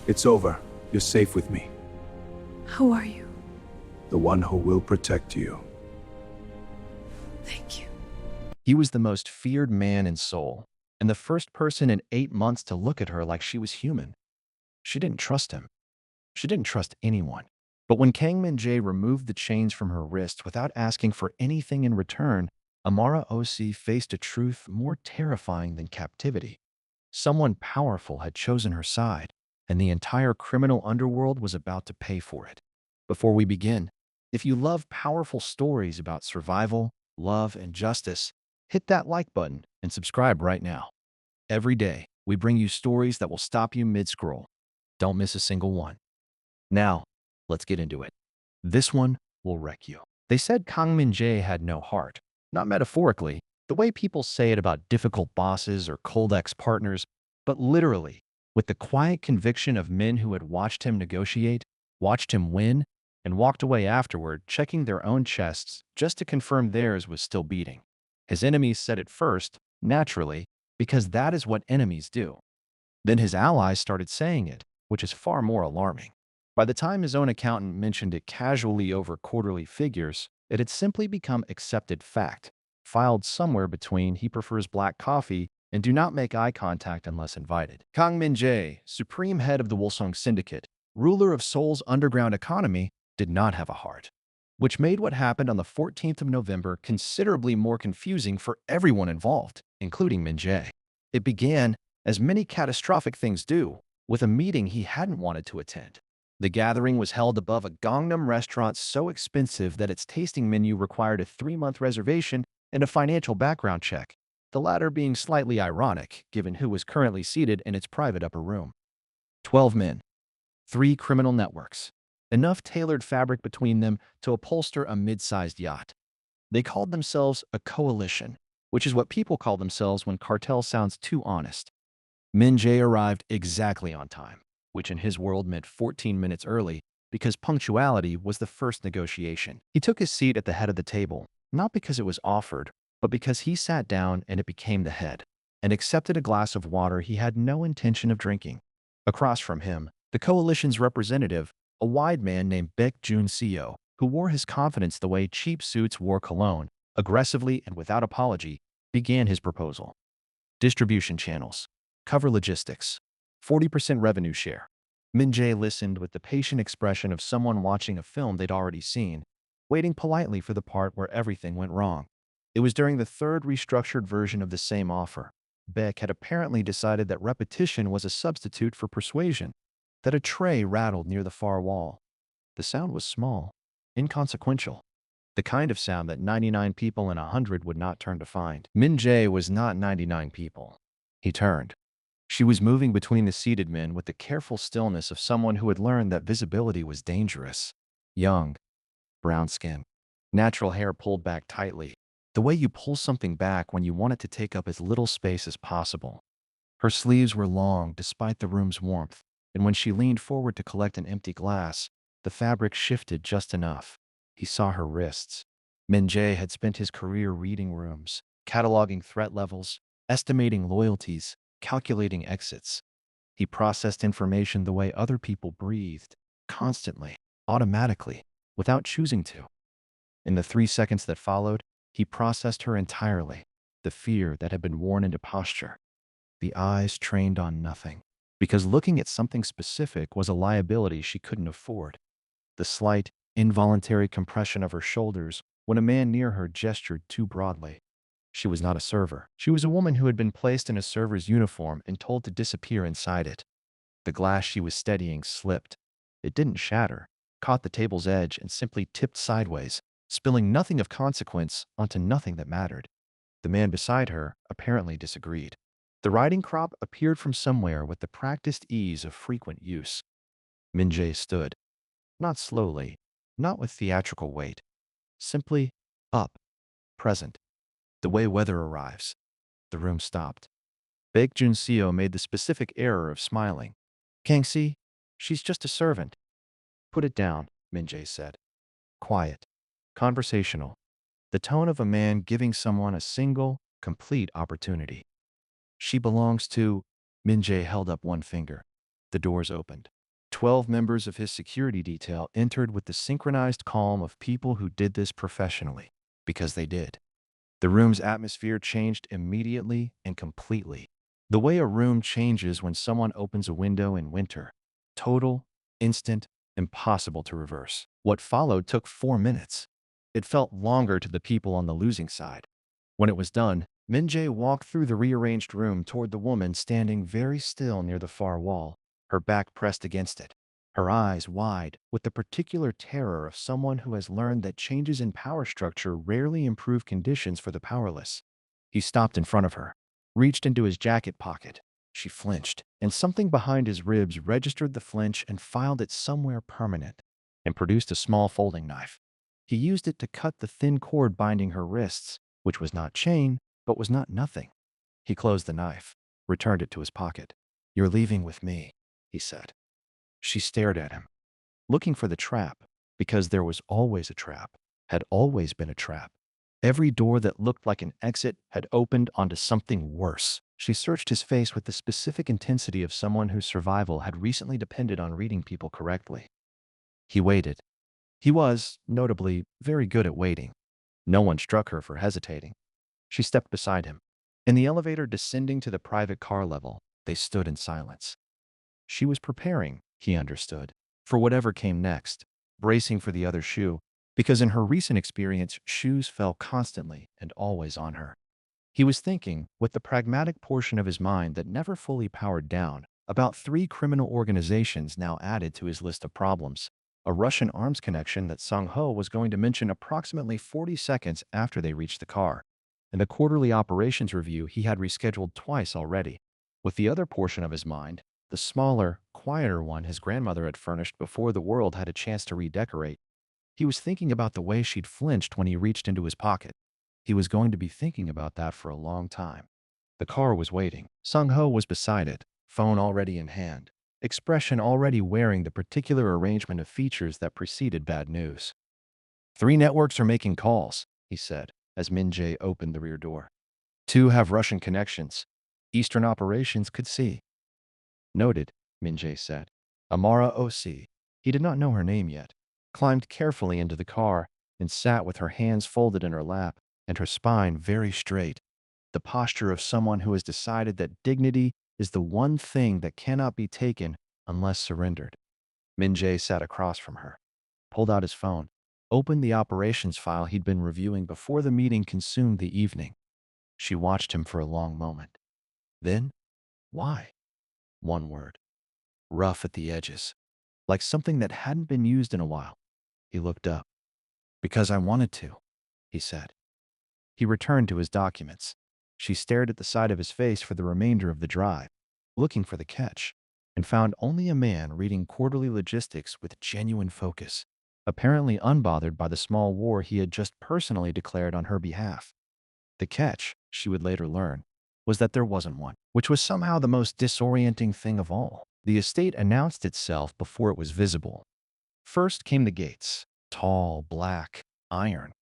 It's over. You're safe with me. Who are you? The one who will protect you. Thank you. He was the most feared man in Seoul, and the first person in 8 months to look at her like she was human. She didn't trust him. She didn't trust anyone. But when Kang Min-jae removed the chains from her wrists without asking for anything in return, Amara Osi faced a truth more terrifying than captivity. Someone powerful had chosen her side, and the entire criminal underworld was about to pay for it. Before we begin, if you love powerful stories about survival, love, and justice, hit that like button and subscribe right now. Every day, we bring you stories that will stop you mid-scroll. Don't miss a single one. Now, let's get into it. This one will wreck you. They said Kang Min-jae had no heart. Not metaphorically, the way people say it about difficult bosses or cold ex-partners, but literally, with the quiet conviction of men who had watched him negotiate, watched him win, and walked away afterward, checking their own chests just to confirm theirs was still beating. His enemies said it first, naturally, because that is what enemies do. Then his allies started saying it, which is far more alarming. By the time his own accountant mentioned it casually over quarterly figures, it had simply become accepted fact, filed somewhere between he prefers black coffee and do not make eye contact unless invited. Kang Min-jae, supreme head of the Wolsong Syndicate, ruler of Seoul's underground economy, did not have a heart, which made what happened on the 14th of November considerably more confusing for everyone involved, including Min-jae. It began, as many catastrophic things do, with a meeting he hadn't wanted to attend. The gathering was held above a Gangnam restaurant so expensive that its tasting menu required a 3-month reservation and a financial background check, the latter being slightly ironic given who was currently seated in its private upper room. 12 men, 3 criminal networks, enough tailored fabric between them to upholster a mid-sized yacht. They called themselves a coalition, which is what people call themselves when cartel sounds too honest. Min-jae arrived exactly on time, which in his world meant 14 minutes early because punctuality was the first negotiation. He took his seat at the head of the table, not because it was offered, but because he sat down and it became the head, and accepted a glass of water he had no intention of drinking. Across from him, the coalition's representative, a wide man named Baek Jun-seo, who wore his confidence the way cheap suits wore cologne, aggressively and without apology, began his proposal. Distribution channels. Cover logistics. 40% revenue share. Min-jae listened with the patient expression of someone watching a film they'd already seen, waiting politely for the part where everything went wrong. It was during the third restructured version of the same offer. Beck had apparently decided that repetition was a substitute for persuasion, that a tray rattled near the far wall. The sound was small, inconsequential, the kind of sound that 99 people in 100 would not turn to find. Min-jae was not 99 people. He turned. She was moving between the seated men with the careful stillness of someone who had learned that visibility was dangerous. Young, brown skin, natural hair pulled back tightly, the way you pull something back when you want it to take up as little space as possible. Her sleeves were long despite the room's warmth, and when she leaned forward to collect an empty glass, the fabric shifted just enough. He saw her wrists. Min-jae had spent his career reading rooms, cataloging threat levels, estimating loyalties, calculating exits. He processed information the way other people breathed, constantly, automatically, without choosing to. In the 3 seconds that followed, he processed her entirely, the fear that had been worn into posture. The eyes trained on nothing, because looking at something specific was a liability she couldn't afford. The slight, involuntary compression of her shoulders when a man near her gestured too broadly. She was not a server. She was a woman who had been placed in a server's uniform and told to disappear inside it. The glass she was steadying slipped. It didn't shatter, caught the table's edge, and simply tipped sideways, spilling nothing of consequence onto nothing that mattered. The man beside her apparently disagreed. The riding crop appeared from somewhere with the practiced ease of frequent use. Min-jae stood. Not slowly, not with theatrical weight. Simply up, present. The way weather arrives. The room stopped. Baek Jun-seo made the specific error of smiling. Kang-si, she's just a servant. Put it down, Min-jae said. Quiet. Conversational. The tone of a man giving someone a single, complete opportunity. She belongs to... Min-jae held up one finger. The doors opened. 12 members of his security detail entered with the synchronized calm of people who did this professionally, because they did. The room's atmosphere changed immediately and completely. The way a room changes when someone opens a window in winter. Total, instant, impossible to reverse. What followed took 4 minutes. It felt longer to the people on the losing side. When it was done, Min-jae walked through the rearranged room toward the woman standing very still near the far wall, her back pressed against it, her eyes wide with the particular terror of someone who has learned that changes in power structure rarely improve conditions for the powerless. He stopped in front of her, reached into his jacket pocket. She flinched, and something behind his ribs registered the flinch and filed it somewhere permanent, and produced a small folding knife. He used it to cut the thin cord binding her wrists, which was not chain, but was not nothing. He closed the knife, returned it to his pocket. "You're leaving with me," he said. She stared at him, looking for the trap, because there was always a trap, had always been a trap. Every door that looked like an exit had opened onto something worse. She searched his face with the specific intensity of someone whose survival had recently depended on reading people correctly. He waited. He was, notably, very good at waiting. No one struck her for hesitating. She stepped beside him. In the elevator descending to the private car level, they stood in silence. She was preparing, he understood, for whatever came next, bracing for the other shoe, because in her recent experience, shoes fell constantly and always on her. He was thinking, with the pragmatic portion of his mind that never fully powered down, about 3 criminal organizations now added to his list of problems. A Russian arms connection that Sung-ho was going to mention approximately 40 seconds after they reached the car, and the quarterly operations review he had rescheduled twice already. With the other portion of his mind, the smaller, quieter one his grandmother had furnished before the world had a chance to redecorate, he was thinking about the way she'd flinched when he reached into his pocket. He was going to be thinking about that for a long time. The car was waiting. Sung-ho was beside it, phone already in hand, expression already wearing the particular arrangement of features that preceded bad news. 3 networks are making calls, he said, as Min-jae opened the rear door. 2 have Russian connections. Eastern operations could see. Noted, Min-jae said. Amara O.C. He did not know her name yet. Climbed carefully into the car and sat with her hands folded in her lap and her spine very straight, the posture of someone who has decided that dignity is the one thing that cannot be taken unless surrendered. Min-jae sat across from her, pulled out his phone, opened the operations file he'd been reviewing before the meeting consumed the evening. She watched him for a long moment. Then, why? One word. Rough at the edges, like something that hadn't been used in a while. He looked up. "Because I wanted to," he said. He returned to his documents. She stared at the side of his face for the remainder of the drive, looking for the catch, and found only a man reading quarterly logistics with genuine focus, apparently unbothered by the small war he had just personally declared on her behalf. The catch, she would later learn, was that there wasn't one, which was somehow the most disorienting thing of all. The estate announced itself before it was visible. First came the gates, tall, black, iron.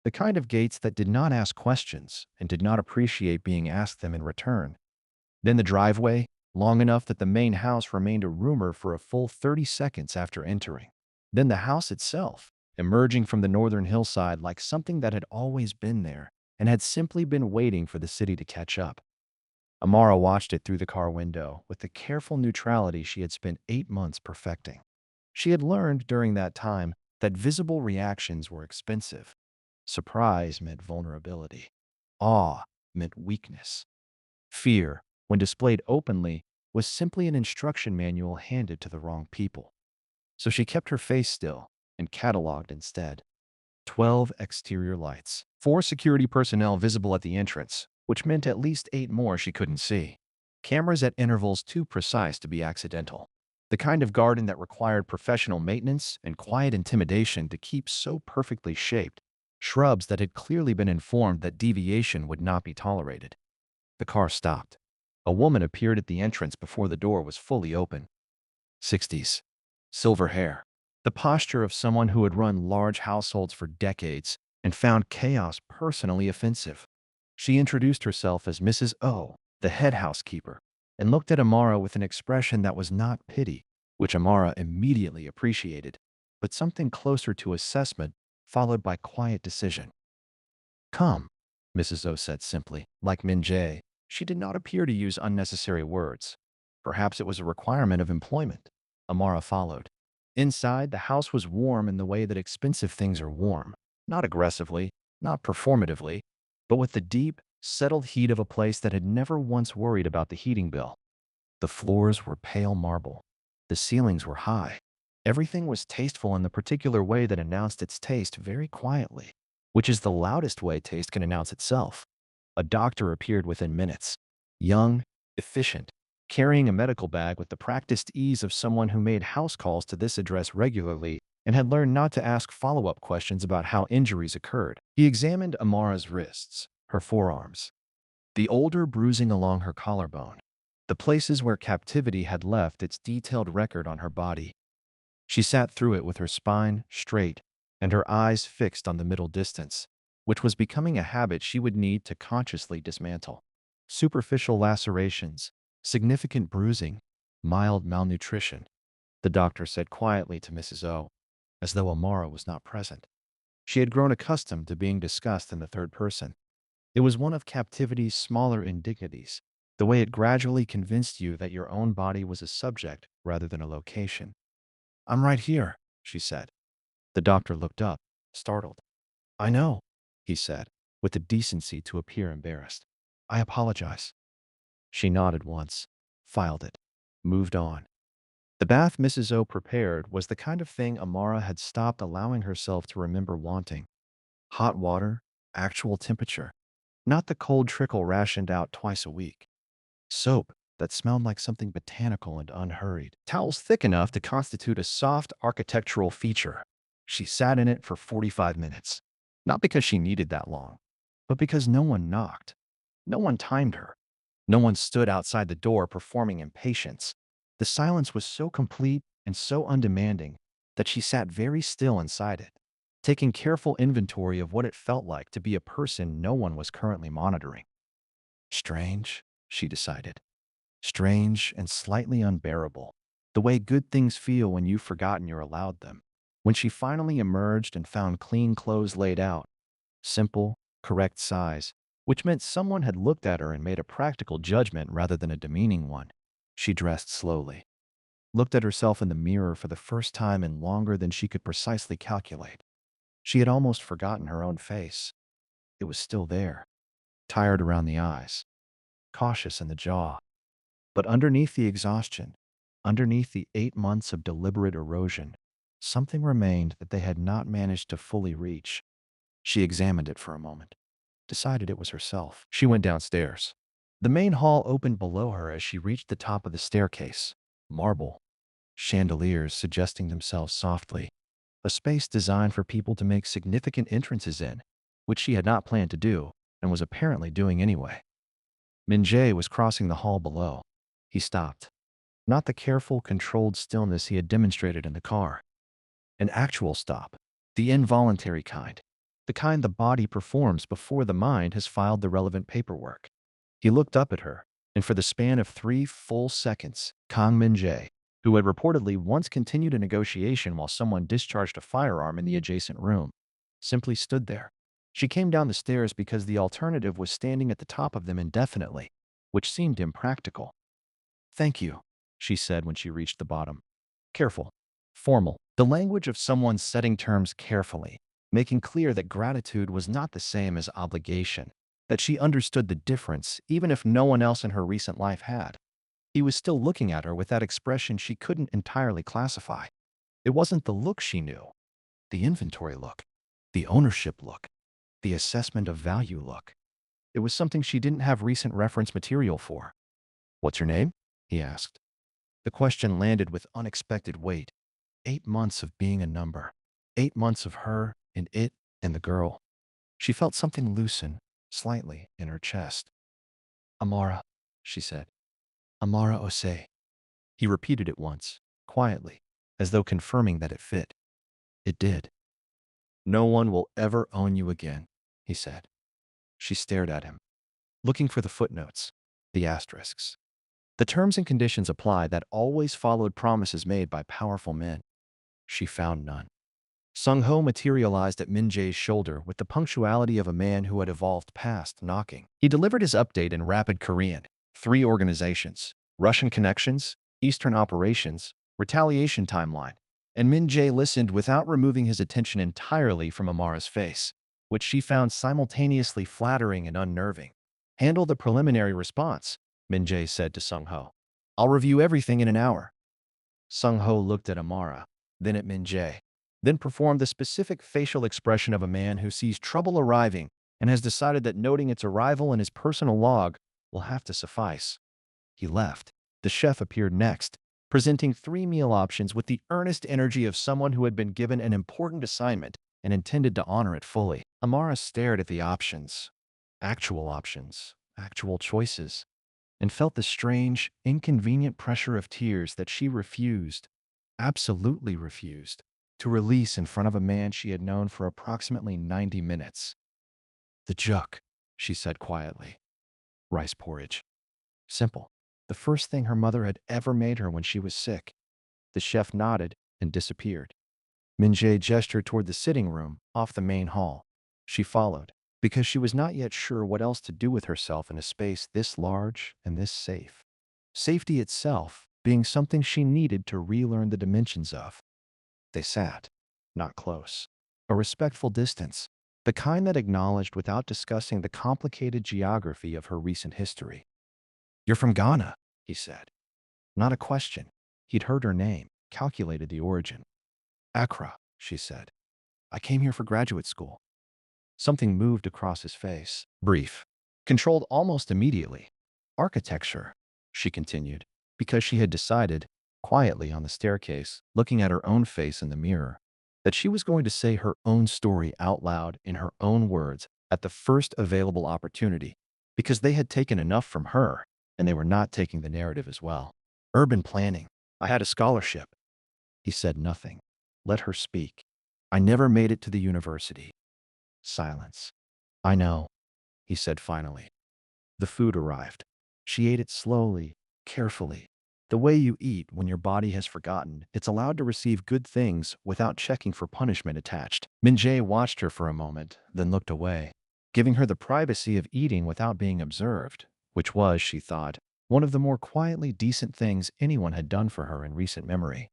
The kind of gates that did not ask questions and did not appreciate being asked them in return. Then the driveway, long enough that the main house remained a rumor for a full 30 seconds after entering. Then the house itself, emerging from the northern hillside like something that had always been there and had simply been waiting for the city to catch up. Amara watched it through the car window with the careful neutrality she had spent 8 months perfecting. She had learned during that time that visible reactions were expensive. Surprise meant vulnerability. Awe meant weakness. Fear, when displayed openly, was simply an instruction manual handed to the wrong people. So she kept her face still and cataloged instead. 12 exterior lights. 4 security personnel visible at the entrance, which meant at least 8 more she couldn't see. Cameras at intervals too precise to be accidental. The kind of garden that required professional maintenance and quiet intimidation to keep so perfectly shaped. Shrubs that had clearly been informed that deviation would not be tolerated. The car stopped. A woman appeared at the entrance before the door was fully open. 60s. Silver hair. The posture of someone who had run large households for decades and found chaos personally offensive. She introduced herself as Mrs. O, the head housekeeper, and looked at Amara with an expression that was not pity, which Amara immediately appreciated, but something closer to assessment followed by quiet decision. Come, Mrs. O said simply. Like Min-jae, she did not appear to use unnecessary words. Perhaps it was a requirement of employment. Amara followed. Inside, the house was warm in the way that expensive things are warm. Not aggressively, not performatively, but with the deep, settled heat of a place that had never once worried about the heating bill. The floors were pale marble. The ceilings were high. Everything was tasteful in the particular way that announced its taste very quietly, which is the loudest way taste can announce itself. A doctor appeared within minutes. Young, efficient, carrying a medical bag with the practiced ease of someone who made house calls to this address regularly and had learned not to ask follow-up questions about how injuries occurred. He examined Amara's wrists, her forearms, the older bruising along her collarbone, the places where captivity had left its detailed record on her body. She sat through it with her spine straight and her eyes fixed on the middle distance, which was becoming a habit she would need to consciously dismantle. Superficial lacerations, significant bruising, mild malnutrition, the doctor said quietly to Mrs. O, as though Amara was not present. She had grown accustomed to being discussed in the third person. It was one of captivity's smaller indignities, the way it gradually convinced you that your own body was a subject rather than a location. I'm right here, she said. The doctor looked up, startled. I know, he said, with the decency to appear embarrassed. I apologize. She nodded once, filed it, moved on. The bath Mrs. O prepared was the kind of thing Amara had stopped allowing herself to remember wanting. Hot water, actual temperature, not the cold trickle rationed out twice a week. Soap that smelled like something botanical and unhurried. Towels thick enough to constitute a soft architectural feature. She sat in it for 45 minutes. Not because she needed that long, but because no one knocked. No one timed her. No one stood outside the door performing impatience. The silence was so complete and so undemanding that she sat very still inside it, taking careful inventory of what it felt like to be a person no one was currently monitoring. Strange, she decided. Strange and slightly unbearable. The way good things feel when you've forgotten you're allowed them. When she finally emerged and found clean clothes laid out, simple, correct size, which meant someone had looked at her and made a practical judgment rather than a demeaning one. She dressed slowly, looked at herself in the mirror for the first time in longer than she could precisely calculate. She had almost forgotten her own face. It was still there, tired around the eyes, cautious in the jaw. But underneath the exhaustion, underneath the 8 months of deliberate erosion, something remained that they had not managed to fully reach. She examined it for a moment, decided it was herself. She went downstairs. The main hall opened below her as she reached the top of the staircase. Marble, chandeliers suggesting themselves softly, a space designed for people to make significant entrances in, which she had not planned to do and was apparently doing anyway. Min-jae was crossing the hall below. He stopped. Not the careful, controlled stillness he had demonstrated in the car. An actual stop. The involuntary kind. The kind the body performs before the mind has filed the relevant paperwork. He looked up at her, and for the span of 3 full seconds, Kang Min-jae, who had reportedly once continued a negotiation while someone discharged a firearm in the adjacent room, simply stood there. She came down the stairs because the alternative was standing at the top of them indefinitely, which seemed impractical. Thank you, she said when she reached the bottom. Careful, formal, the language of someone setting terms carefully, making clear that gratitude was not the same as obligation, that she understood the difference even if no one else in her recent life had. He was still looking at her with that expression she couldn't entirely classify. It wasn't the look she knew, the inventory look, the ownership look, the assessment of value look. It was something she didn't have recent reference material for. What's your name? He asked. The question landed with unexpected weight. 8 months of being a number. 8 months of her and it and the girl. She felt something loosen, slightly, in her chest. Amara, she said. Amara Osei. He repeated it once, quietly, as though confirming that it fit. It did. No one will ever own you again, he said. She stared at him, looking for the footnotes, the asterisks. The terms and conditions apply that always followed promises made by powerful men. She found none. Sung-ho materialized at Min-jae's shoulder with the punctuality of a man who had evolved past knocking. He delivered his update in rapid Korean. 3 organizations: Russian connections, Eastern operations, retaliation timeline. And Min-jae listened without removing his attention entirely from Amara's face, which she found simultaneously flattering and unnerving. Handle the preliminary response, Min-jae said to Sung-ho. I'll review everything in an hour. Sung-ho looked at Amara, then at Min-jae, then performed the specific facial expression of a man who sees trouble arriving and has decided that noting its arrival in his personal log will have to suffice. He left. The chef appeared next, presenting 3 meal options with the earnest energy of someone who had been given an important assignment and intended to honor it fully. Amara stared at the options, actual choices, and felt the strange, inconvenient pressure of tears that she refused, absolutely refused, to release in front of a man she had known for approximately 90 minutes. The juk, she said quietly. Rice porridge. Simple. The first thing her mother had ever made her when she was sick. The chef nodded and disappeared. Min-jae gestured toward the sitting room off the main hall. She followed, because she was not yet sure what else to do with herself in a space this large and this safe. Safety itself being something she needed to relearn the dimensions of. They sat, not close, a respectful distance, the kind that acknowledged without discussing the complicated geography of her recent history. You're from Ghana, he said. Not a question. He'd heard her name, calculated the origin. Accra, she said. I came here for graduate school. Something moved across his face. Brief. Controlled almost immediately. Architecture, she continued, because she had decided, quietly on the staircase, looking at her own face in the mirror, that she was going to say her own story out loud in her own words at the first available opportunity, because they had taken enough from her, and they were not taking the narrative as well. Urban planning. I had a scholarship. He said nothing. Let her speak. I never made it to the university. Silence. I know, he said finally. The food arrived. She ate it slowly, carefully. The way you eat when your body has forgotten it's allowed to receive good things without checking for punishment attached. Min-jae watched her for a moment, then looked away, giving her the privacy of eating without being observed, which was, she thought, one of the more quietly decent things anyone had done for her in recent memory.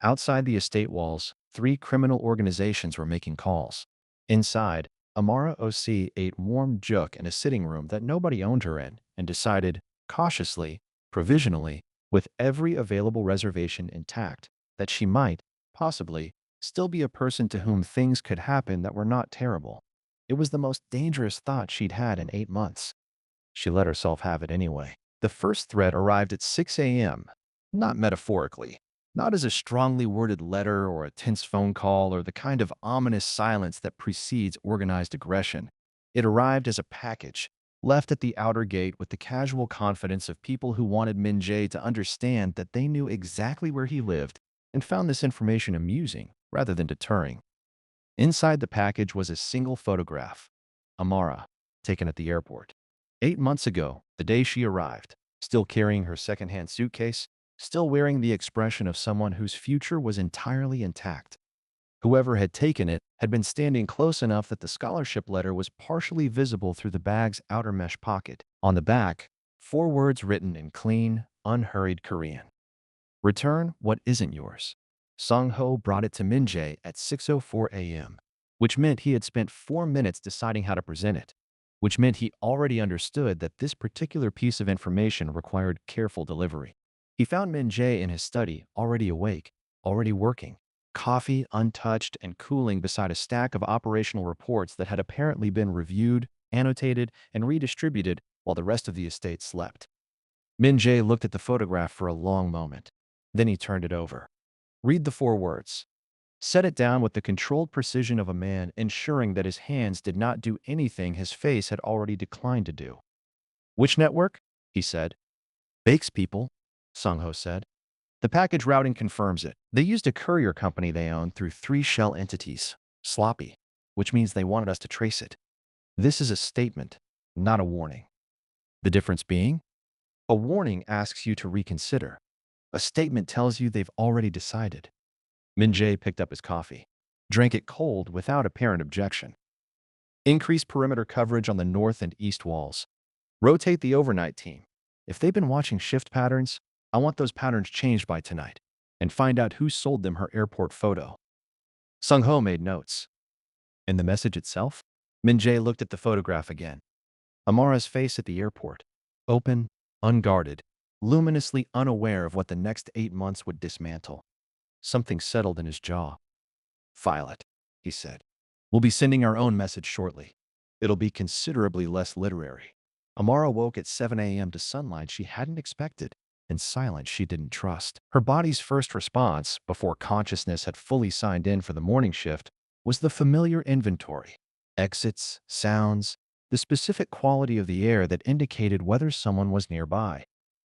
Outside the estate walls, 3 criminal organizations were making calls. Inside, Amara OC ate warm juk in a sitting room that nobody owned her in and decided, cautiously, provisionally, with every available reservation intact, that she might, possibly, still be a person to whom things could happen that were not terrible. It was the most dangerous thought she'd had in 8 months. She let herself have it anyway. The first threat arrived at 6 a.m., not metaphorically, not as a strongly worded letter or a tense phone call or the kind of ominous silence that precedes organized aggression. It arrived as a package, left at the outer gate with the casual confidence of people who wanted Min-jae to understand that they knew exactly where he lived and found this information amusing rather than deterring. Inside the package was a single photograph. Amara, taken at the airport. 8 months ago, the day she arrived, still carrying her secondhand suitcase, still wearing the expression of someone whose future was entirely intact. Whoever had taken it had been standing close enough that the scholarship letter was partially visible through the bag's outer mesh pocket. On the back, 4 words written in clean, unhurried Korean. Return what isn't yours. Sung-ho brought it to Min-jae at 6:04 a.m., which meant he had spent 4 minutes deciding how to present it, which meant he already understood that this particular piece of information required careful delivery. He found Min-jae in his study, already awake, already working, coffee untouched and cooling beside a stack of operational reports that had apparently been reviewed, annotated, and redistributed while the rest of the estate slept. Min-jae looked at the photograph for a long moment. Then he turned it over. Read the 4 words. Set it down with the controlled precision of a man ensuring that his hands did not do anything his face had already declined to do. Which network? He said. Bakes people, Sung-ho said. The package routing confirms it. They used a courier company they own through 3 shell entities. Sloppy, which means they wanted us to trace it. This is a statement, not a warning. The difference being? A warning asks you to reconsider. A statement tells you they've already decided. Min-jae picked up his coffee, drank it cold without apparent objection. Increase perimeter coverage on the north and east walls. Rotate the overnight team. If they've been watching shift patterns, I want those patterns changed by tonight. And find out who sold them her airport photo. Sung-ho made notes. In the message itself, Min-jae looked at the photograph again. Amara's face at the airport. Open, unguarded, luminously unaware of what the next 8 months would dismantle. Something settled in his jaw. "File it," he said. "We'll be sending our own message shortly. It'll be considerably less literary." Amara woke at 7 a.m. to sunlight she hadn't expected and silence she didn't trust. Her body's first response, before consciousness had fully signed in for the morning shift, was the familiar inventory. Exits, sounds, the specific quality of the air that indicated whether someone was nearby.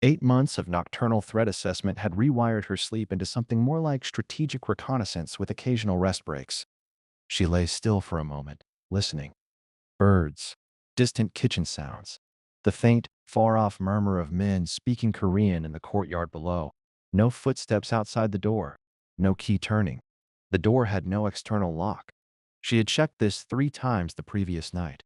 8 months of nocturnal threat assessment had rewired her sleep into something more like strategic reconnaissance with occasional rest breaks. She lay still for a moment, listening. Birds, distant kitchen sounds, the faint, far-off murmur of men speaking Korean in the courtyard below. No footsteps outside the door, no key turning. The door had no external lock. She had checked this 3 times the previous night.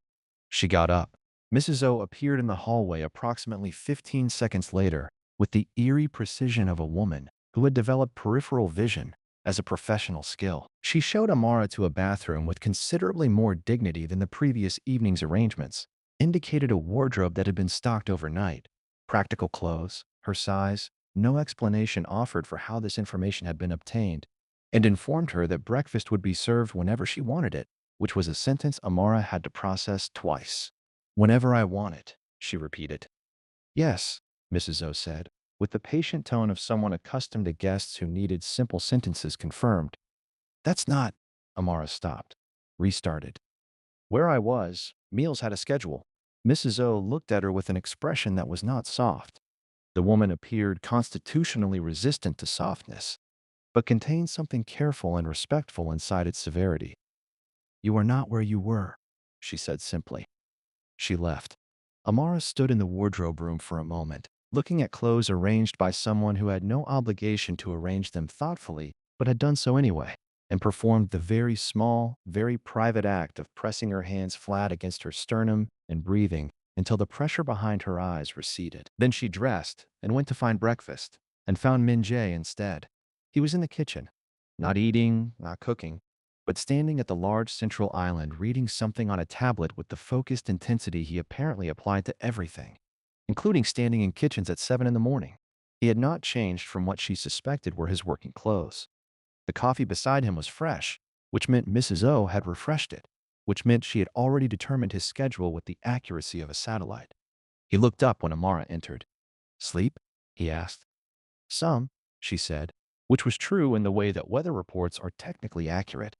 She got up. Mrs. O appeared in the hallway approximately 15 seconds later with the eerie precision of a woman who had developed peripheral vision as a professional skill. She showed Amara to a bathroom with considerably more dignity than the previous evening's arrangements, indicated a wardrobe that had been stocked overnight, practical clothes, her size, no explanation offered for how this information had been obtained, and informed her that breakfast would be served whenever she wanted it, which was a sentence Amara had to process twice. "Whenever I want it," she repeated. "Yes," Mrs. O said, with the patient tone of someone accustomed to guests who needed simple sentences confirmed. "That's not—" Amara stopped, restarted. "Where I was, meals had a schedule." Mrs. O looked at her with an expression that was not soft. The woman appeared constitutionally resistant to softness, but contained something careful and respectful inside its severity. "You are not where you were," she said simply. She left. Amara stood in the wardrobe room for a moment, looking at clothes arranged by someone who had no obligation to arrange them thoughtfully, but had done so anyway, and performed the very small, very private act of pressing her hands flat against her sternum and breathing until the pressure behind her eyes receded. Then she dressed and went to find breakfast, and found Min-jae instead. He was in the kitchen, not eating, not cooking, but standing at the large central island reading something on a tablet with the focused intensity he apparently applied to everything, including standing in kitchens at 7 in the morning. He had not changed from what she suspected were his working clothes. The coffee beside him was fresh, which meant Mrs. O had refreshed it, which meant she had already determined his schedule with the accuracy of a satellite. He looked up when Amara entered. "Sleep?" he asked. "Some," she said, which was true in the way that weather reports are technically accurate.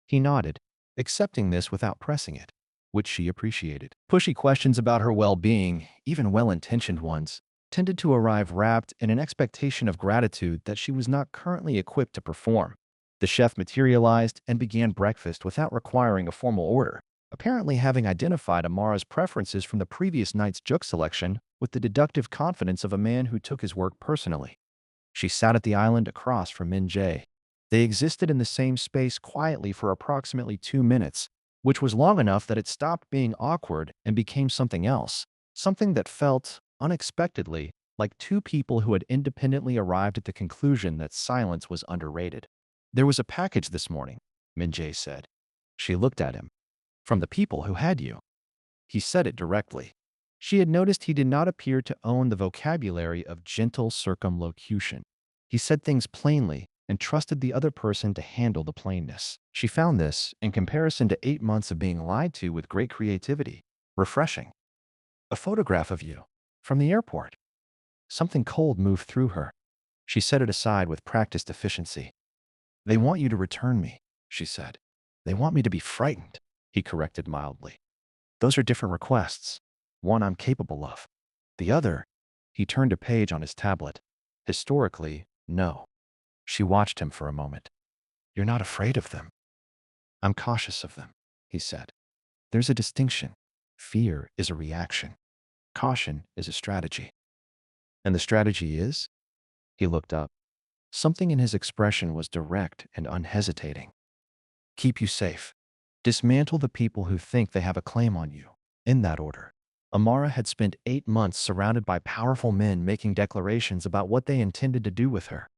He nodded, accepting this without pressing it, which she appreciated. Pushy questions about her well-being, even well-intentioned ones, tended to arrive wrapped in an expectation of gratitude that she was not currently equipped to perform. The chef materialized and began breakfast without requiring a formal order, apparently having identified Amara's preferences from the previous night's juk selection with the deductive confidence of a man who took his work personally. She sat at the island across from Min-jae. They existed in the same space quietly for approximately 2 minutes, which was long enough that it stopped being awkward and became something else, something that felt, unexpectedly, like 2 people who had independently arrived at the conclusion that silence was underrated. "There was a package this morning," Min-jae said. She looked at him. "From the people who had you." He said it directly. She had noticed he did not appear to own the vocabulary of gentle circumlocution. He said things plainly and trusted the other person to handle the plainness. She found this, in comparison to 8 months of being lied to with great creativity, refreshing. "A photograph of you, from the airport." Something cold moved through her. She set it aside with practiced efficiency. "They want you to return me," she said. "They want me to be frightened," he corrected mildly. "Those are different requests. One I'm capable of. The other," he turned a page on his tablet. "Historically, no." She watched him for a moment. "You're not afraid of them." "I'm cautious of them," he said. "There's a distinction. Fear is a reaction. Caution is a strategy." And the strategy is? He looked up. Something in his expression was direct and unhesitating. Keep you safe. Dismantle the people who think they have a claim on you. In that order. Amara had spent 8 months surrounded by powerful men making declarations about what they intended to do with her.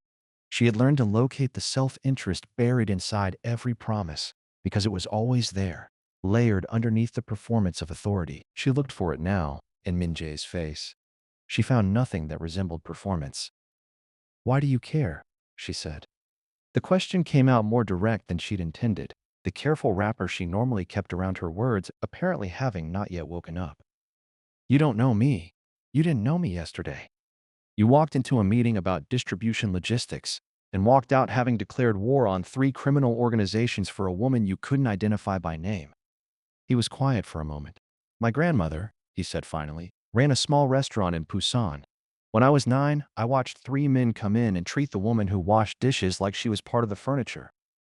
She had learned to locate the self-interest buried inside every promise, because it was always there, layered underneath the performance of authority. She looked for it now, in Min-jae's face. She found nothing that resembled performance. "Why do you care?" she said. The question came out more direct than she'd intended, the careful wrapper she normally kept around her words apparently having not yet woken up. "You don't know me. You didn't know me yesterday. You walked into a meeting about distribution logistics and walked out having declared war on 3 criminal organizations for a woman you couldn't identify by name." He was quiet for a moment. "My grandmother," he said finally, "ran a small restaurant in Busan. When I was 9, I watched 3 men come in and treat the woman who washed dishes like she was part of the furniture.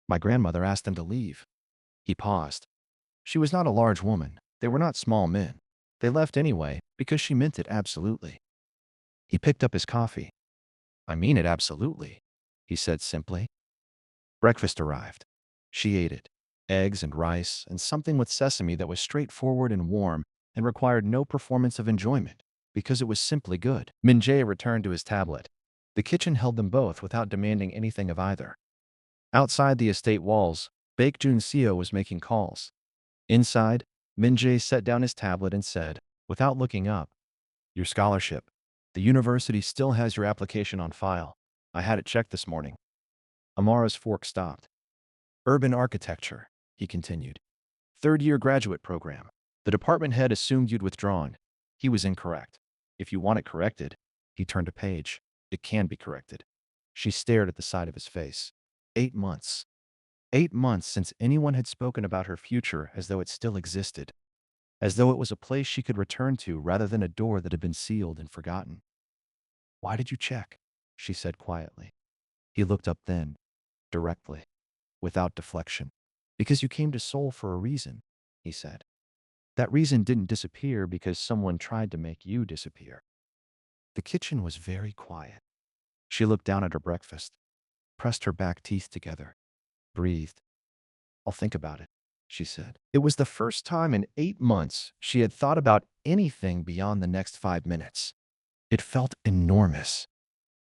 My grandmother asked them to leave." He paused. She was not a large woman. They were not small men. They left anyway because she meant it absolutely. He picked up his coffee. "I mean it absolutely," he said simply. Breakfast arrived. She ate it. Eggs and rice and something with sesame that was straightforward and warm and required no performance of enjoyment because it was simply good. Min-jae returned to his tablet. The kitchen held them both without demanding anything of either. Outside the estate walls, Baek Jun-seo was making calls. Inside, Min-jae set down his tablet and said, without looking up, "Your scholarship. The university still has your application on file. I had it checked this morning." Amara's fork stopped. "Urban architecture," he continued. "Third-year graduate program. The department head assumed you'd withdrawn. He was incorrect. If you want it corrected," he turned a page, "it can be corrected." She stared at the side of his face. 8 months. 8 months since anyone had spoken about her future as though it still existed. As though it was a place she could return to rather than a door that had been sealed and forgotten. "Why did you check?" she said quietly. He looked up then, directly, without deflection. "Because you came to Seoul for a reason," he said. "That reason didn't disappear because someone tried to make you disappear." The kitchen was very quiet. She looked down at her breakfast, pressed her back teeth together, breathed. "I'll think about it," she said. It was the first time in 8 months she had thought about anything beyond the next 5 minutes. It felt enormous.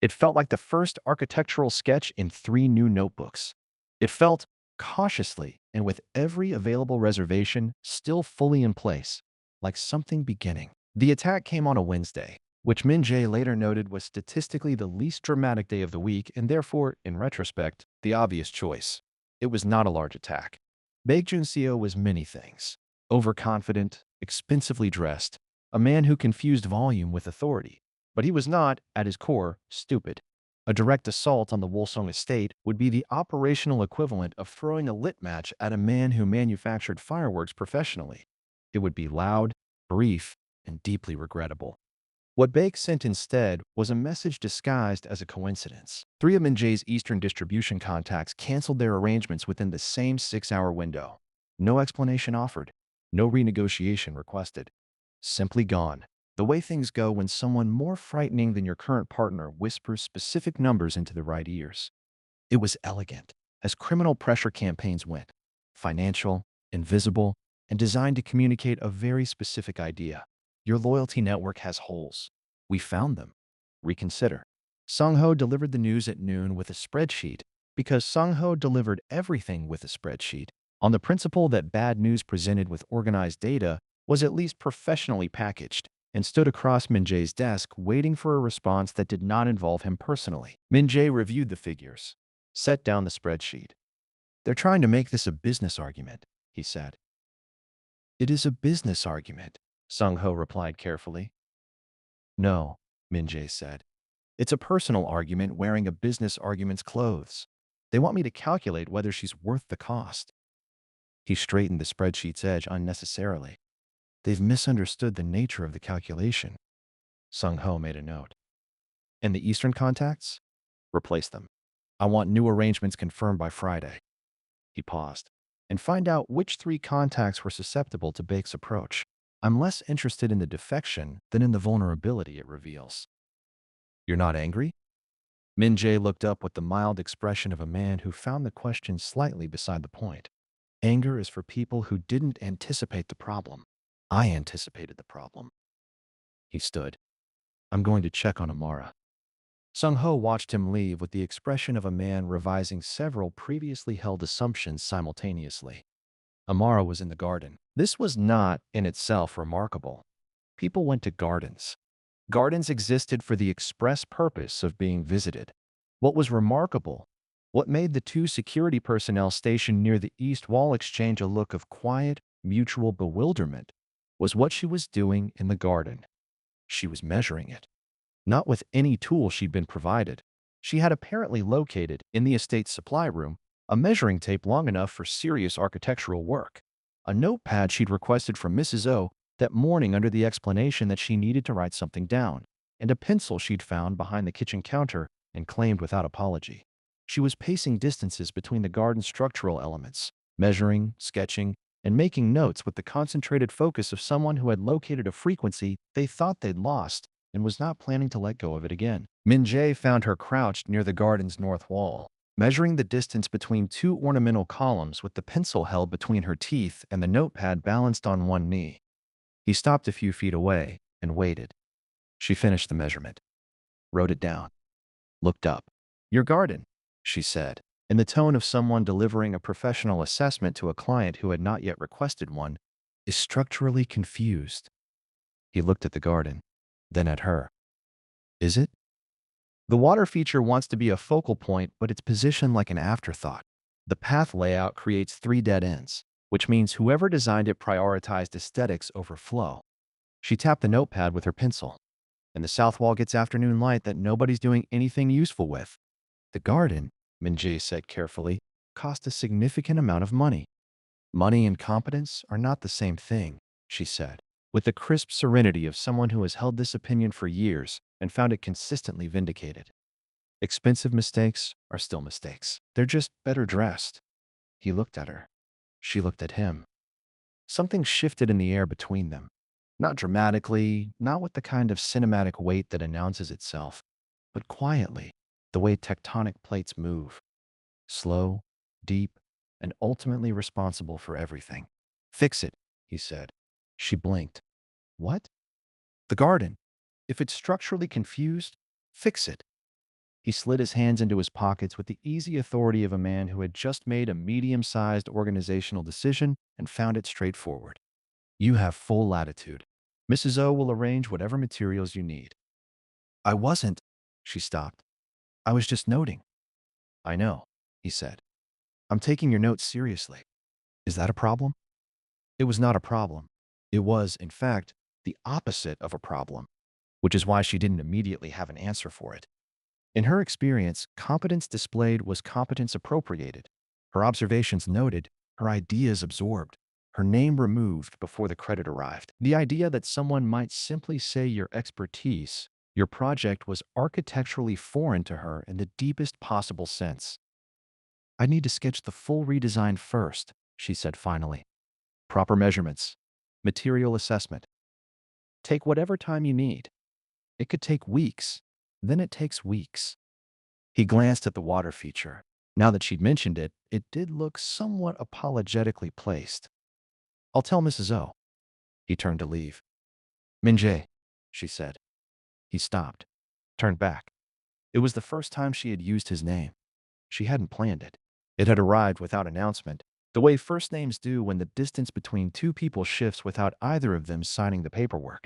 It felt like the first architectural sketch in 3 new notebooks. It felt, cautiously and with every available reservation still fully in place, like something beginning. The attack came on a Wednesday, which Min-jae later noted was statistically the least dramatic day of the week and therefore, in retrospect, the obvious choice. It was not a large attack. Baek Jun-seo was many things. Overconfident, expensively dressed, a man who confused volume with authority. But he was not, at his core, stupid. A direct assault on the Wolsong estate would be the operational equivalent of throwing a lit match at a man who manufactured fireworks professionally. It would be loud, brief, and deeply regrettable. What Baek sent instead was a message disguised as a coincidence. 3 of Min-jae's Eastern distribution contacts canceled their arrangements within the same 6-hour window. No explanation offered. No renegotiation requested. Simply gone. The way things go when someone more frightening than your current partner whispers specific numbers into the right ears. It was elegant, as criminal pressure campaigns went. Financial, invisible, and designed to communicate a very specific idea. Your loyalty network has holes. We found them. Reconsider. Sung-ho delivered the news at noon with a spreadsheet because Sung-ho delivered everything with a spreadsheet on the principle that bad news presented with organized data was at least professionally packaged and stood across Min-jae's desk waiting for a response that did not involve him personally. Min-jae reviewed the figures, set down the spreadsheet. "They're trying to make this a business argument," he said. "It is a business argument," Sung-ho replied carefully. "No," Min-jae said. "It's a personal argument wearing a business argument's clothes. They want me to calculate whether she's worth the cost." He straightened the spreadsheet's edge unnecessarily. "They've misunderstood the nature of the calculation." Sung-ho made a note. "And the Eastern contacts? Replace them. I want new arrangements confirmed by Friday." He paused. "And find out which 3 contacts were susceptible to Baek's approach. I'm less interested in the defection than in the vulnerability it reveals." You're not angry? Min-jae looked up with the mild expression of a man who found the question slightly beside the point. Anger is for people who didn't anticipate the problem. I anticipated the problem. He stood. I'm going to check on Amara. Sung-ho watched him leave with the expression of a man revising several previously held assumptions simultaneously. Amara was in the garden. This was not, in itself, remarkable. People went to gardens. Gardens existed for the express purpose of being visited. What was remarkable, what made the two security personnel stationed near the east wall exchange a look of quiet, mutual bewilderment, was what she was doing in the garden. She was measuring it. Not with any tool she'd been provided. She had apparently located, in the estate's supply room, a measuring tape long enough for serious architectural work. A notepad she'd requested from Mrs. O that morning under the explanation that she needed to write something down, and a pencil she'd found behind the kitchen counter and claimed without apology. She was pacing distances between the garden's structural elements, measuring, sketching, and making notes with the concentrated focus of someone who had located a frequency they thought they'd lost and was not planning to let go of it again. Min-jae found her crouched near the garden's north wall, measuring the distance between two ornamental columns with the pencil held between her teeth and the notepad balanced on one knee. He stopped a few feet away and waited. She finished the measurement, wrote it down, looked up. Your garden, she said, in the tone of someone delivering a professional assessment to a client who had not yet requested one, is structurally confused. He looked at the garden, then at her. Is it? The water feature wants to be a focal point, but it's positioned like an afterthought. The path layout creates 3 dead ends, which means whoever designed it prioritized aesthetics over flow. She tapped the notepad with her pencil, and the south wall gets afternoon light that nobody's doing anything useful with. The garden, Min-jae said carefully, cost a significant amount of money. Money and competence are not the same thing, she said, with the crisp serenity of someone who has held this opinion for years and found it consistently vindicated. Expensive mistakes are still mistakes. They're just better dressed. He looked at her. She looked at him. Something shifted in the air between them. Not dramatically, not with the kind of cinematic weight that announces itself, but quietly, the way tectonic plates move. Slow, deep, and ultimately responsible for everything. Fix it, he said. She blinked. What? The garden. If it's structurally confused, fix it. He slid his hands into his pockets with the easy authority of a man who had just made a medium-sized organizational decision and found it straightforward. You have full latitude. Mrs. O will arrange whatever materials you need. I wasn't, she stopped. I was just noting. I know, he said. I'm taking your notes seriously. Is that a problem? It was not a problem. It was, in fact, the opposite of a problem, which is why she didn't immediately have an answer for it. In her experience, competence displayed was competence appropriated. Her observations noted, her ideas absorbed, her name removed before the credit arrived. The idea that someone might simply say your expertise, your project was architecturally foreign to her in the deepest possible sense. I need to sketch the full redesign first, she said finally. Proper measurements, material assessment. Take whatever time you need. It could take weeks. Then it takes weeks. He glanced at the water feature. Now that she'd mentioned it, it did look somewhat apologetically placed. I'll tell Mrs. O. He turned to leave. Min-jae, she said. He stopped, turned back. It was the first time she had used his name. She hadn't planned it. It had arrived without announcement, the way first names do when the distance between two people shifts without either of them signing the paperwork.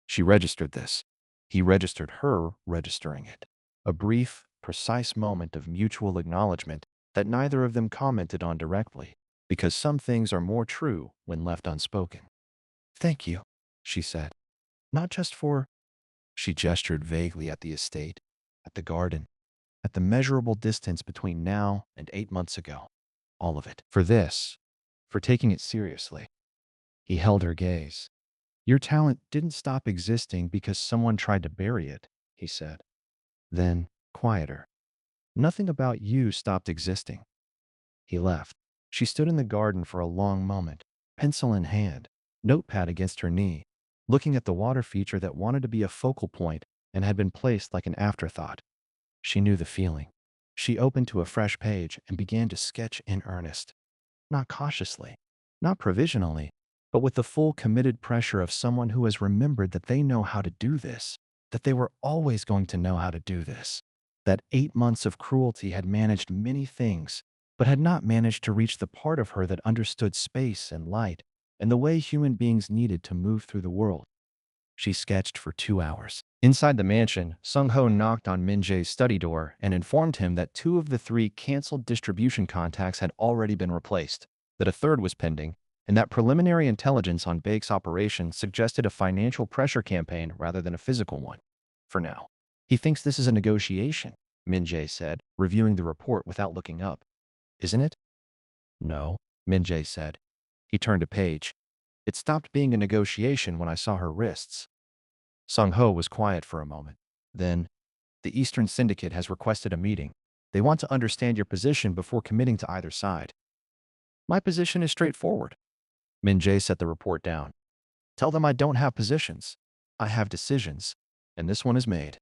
She registered this. He registered her registering it. A brief, precise moment of mutual acknowledgement that neither of them commented on directly, because some things are more true when left unspoken. Thank you, she said. Not just for... She gestured vaguely at the estate, at the garden, at the measurable distance between now and 8 months ago. All of it. For this. For taking it seriously. He held her gaze. Your talent didn't stop existing because someone tried to bury it, he said. Then, quieter. Nothing about you stopped existing. He left. She stood in the garden for a long moment, pencil in hand, notepad against her knee, looking at the water feature that wanted to be a focal point and had been placed like an afterthought. She knew the feeling. She opened to a fresh page and began to sketch in earnest, not cautiously, not provisionally, but with the full committed pressure of someone who has remembered that they know how to do this, that they were always going to know how to do this. That 8 months of cruelty had managed many things, but had not managed to reach the part of her that understood space and light and the way human beings needed to move through the world. She sketched for 2 hours. Inside the mansion, Sung-ho knocked on Min-jae's study door and informed him that 2 of the 3 canceled distribution contacts had already been replaced, that a third was pending, and that preliminary intelligence on Baek's operation suggested a financial pressure campaign rather than a physical one. For now. He thinks this is a negotiation, Min-jae said, reviewing the report without looking up. Isn't it? No, Min-jae said. He turned a page. It stopped being a negotiation when I saw her wrists. Sung-ho was quiet for a moment. Then, the Eastern Syndicate has requested a meeting. They want to understand your position before committing to either side. My position is straightforward. Min-jae set the report down. Tell them I don't have positions. I have decisions, and this one is made.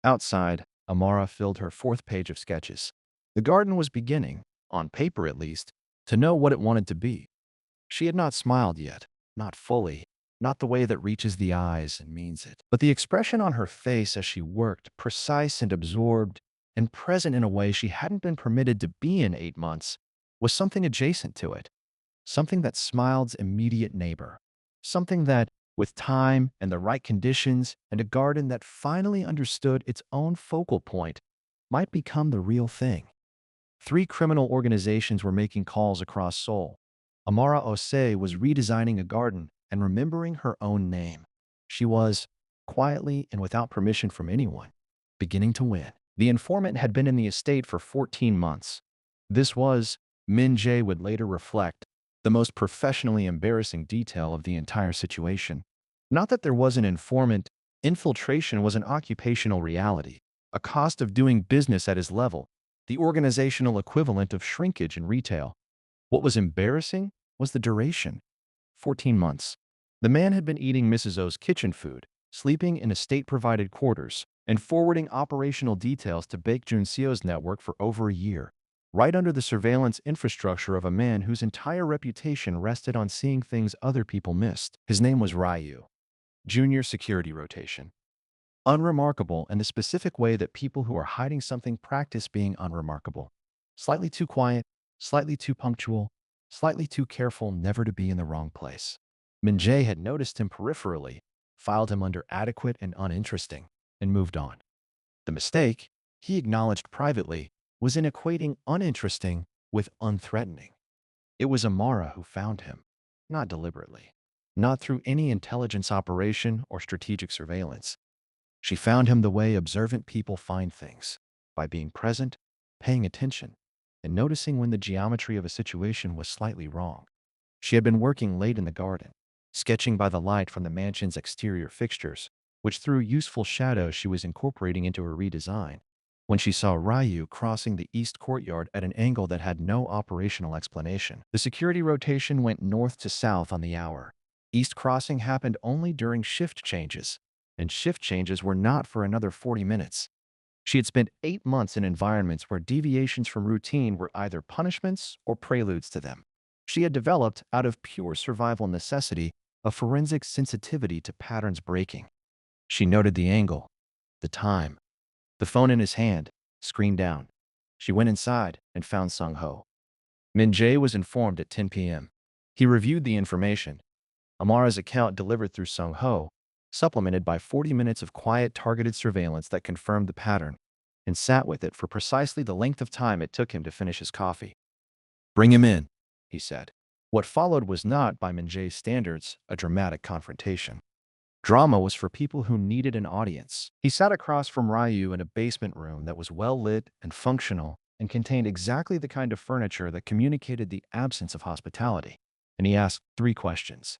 Outside, Amara filled her 4th page of sketches. The garden was beginning, on paper at least, to know what it wanted to be. She had not smiled yet, not fully, not the way that reaches the eyes and means it. But the expression on her face as she worked, precise and absorbed, and present in a way she hadn't been permitted to be in 8 months, was something adjacent to it. Something that Smiled's immediate neighbor. Something that, with time and the right conditions and a garden that finally understood its own focal point, might become the real thing. 3 criminal organizations were making calls across Seoul. Amara Osei was redesigning a garden and remembering her own name. She was, quietly and without permission from anyone, beginning to win. The informant had been in the estate for 14 months. This was, Min-jae would later reflect, the most professionally embarrassing detail of the entire situation. Not that there was an informant, infiltration was an occupational reality, a cost of doing business at his level, the organizational equivalent of shrinkage in retail. What was embarrassing was the duration. 14 months. The man had been eating Mrs. O's kitchen food, sleeping in estate-provided quarters, and forwarding operational details to Baek Junseo's network for over a year, right under the surveillance infrastructure of a man whose entire reputation rested on seeing things other people missed. His name was Ryu. Junior Security Rotation. Unremarkable in the specific way that people who are hiding something practice being unremarkable. Slightly too quiet, slightly too punctual, slightly too careful never to be in the wrong place. Min-jae had noticed him peripherally, filed him under adequate and uninteresting, and moved on. The mistake, he acknowledged privately, was in equating uninteresting with unthreatening. It was Amara who found him, not deliberately, not through any intelligence operation or strategic surveillance. She found him the way observant people find things, by being present, paying attention, and noticing when the geometry of a situation was slightly wrong. She had been working late in the garden, sketching by the light from the mansion's exterior fixtures, which threw useful shadows she was incorporating into her redesign, when she saw Ryu crossing the east courtyard at an angle that had no operational explanation. The security rotation went north to south on the hour. East crossing happened only during shift changes, and shift changes were not for another 40 minutes. She had spent 8 months in environments where deviations from routine were either punishments or preludes to them. She had developed, out of pure survival necessity, a forensic sensitivity to patterns breaking. She noted the angle, the time, the phone in his hand, screen down. She went inside and found Sung-ho. Min-jae was informed at 10 p.m. He reviewed the information. Amara's account delivered through Sung-ho, supplemented by 40 minutes of quiet, targeted surveillance that confirmed the pattern, and sat with it for precisely the length of time it took him to finish his coffee. "Bring him in," he said. What followed was not, by Min-jae's standards, a dramatic confrontation. Drama was for people who needed an audience. He sat across from Ryu in a basement room that was well lit and functional and contained exactly the kind of furniture that communicated the absence of hospitality. And he asked 3 questions.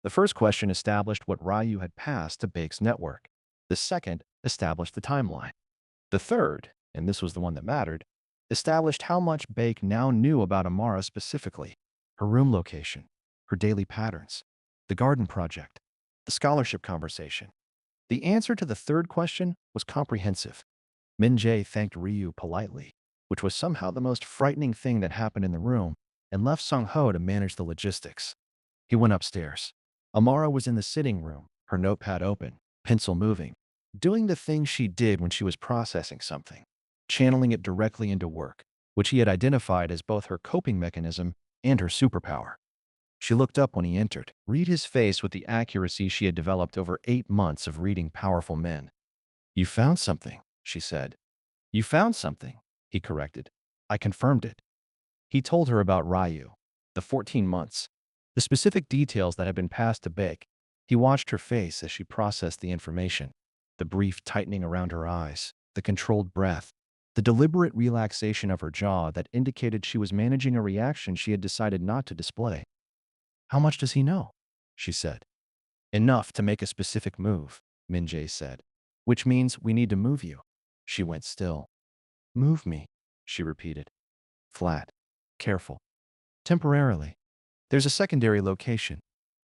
The first question established what Ryu had passed to Baek's network. The second established the timeline. The third, and this was the one that mattered, established how much Baek now knew about Amara specifically, her room location, her daily patterns, the garden project, the scholarship conversation. The answer to the third question was comprehensive. Min-jae thanked Ryu politely, which was somehow the most frightening thing that happened in the room, and left Sung-ho to manage the logistics. He went upstairs. Amara was in the sitting room, her notepad open, pencil moving, doing the thing she did when she was processing something, channeling it directly into work, which he had identified as both her coping mechanism and her superpower. She looked up when he entered, read his face with the accuracy she had developed over 8 months of reading powerful men. "You found something," she said. "You found something," he corrected. "I confirmed it." He told her about Ryu, the 14 months, the specific details that had been passed to Bake. He watched her face as she processed the information, the brief tightening around her eyes, the controlled breath, the deliberate relaxation of her jaw that indicated she was managing a reaction she had decided not to display. "How much does he know?" she said. "Enough to make a specific move," Min-jae said. "Which means we need to move you." She went still. "Move me," she repeated. Flat. Careful. "Temporarily. There's a secondary location.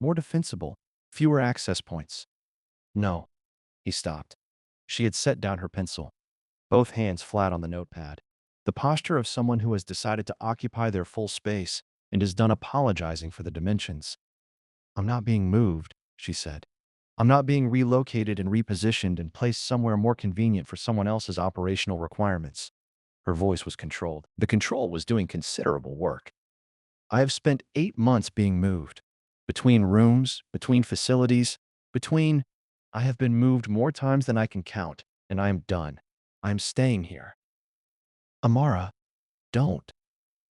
More defensible. Fewer access points." "No." He stopped. She had set down her pencil, both hands flat on the notepad. The posture of someone who has decided to occupy their full space and is done apologizing for the dimensions. "I'm not being moved," she said. "I'm not being relocated and repositioned and placed somewhere more convenient for someone else's operational requirements." Her voice was controlled. The control was doing considerable work. "I have spent 8 months being moved. Between rooms, between facilities, between... I have been moved more times than I can count, and I am done. I am staying here." "Amara, don't."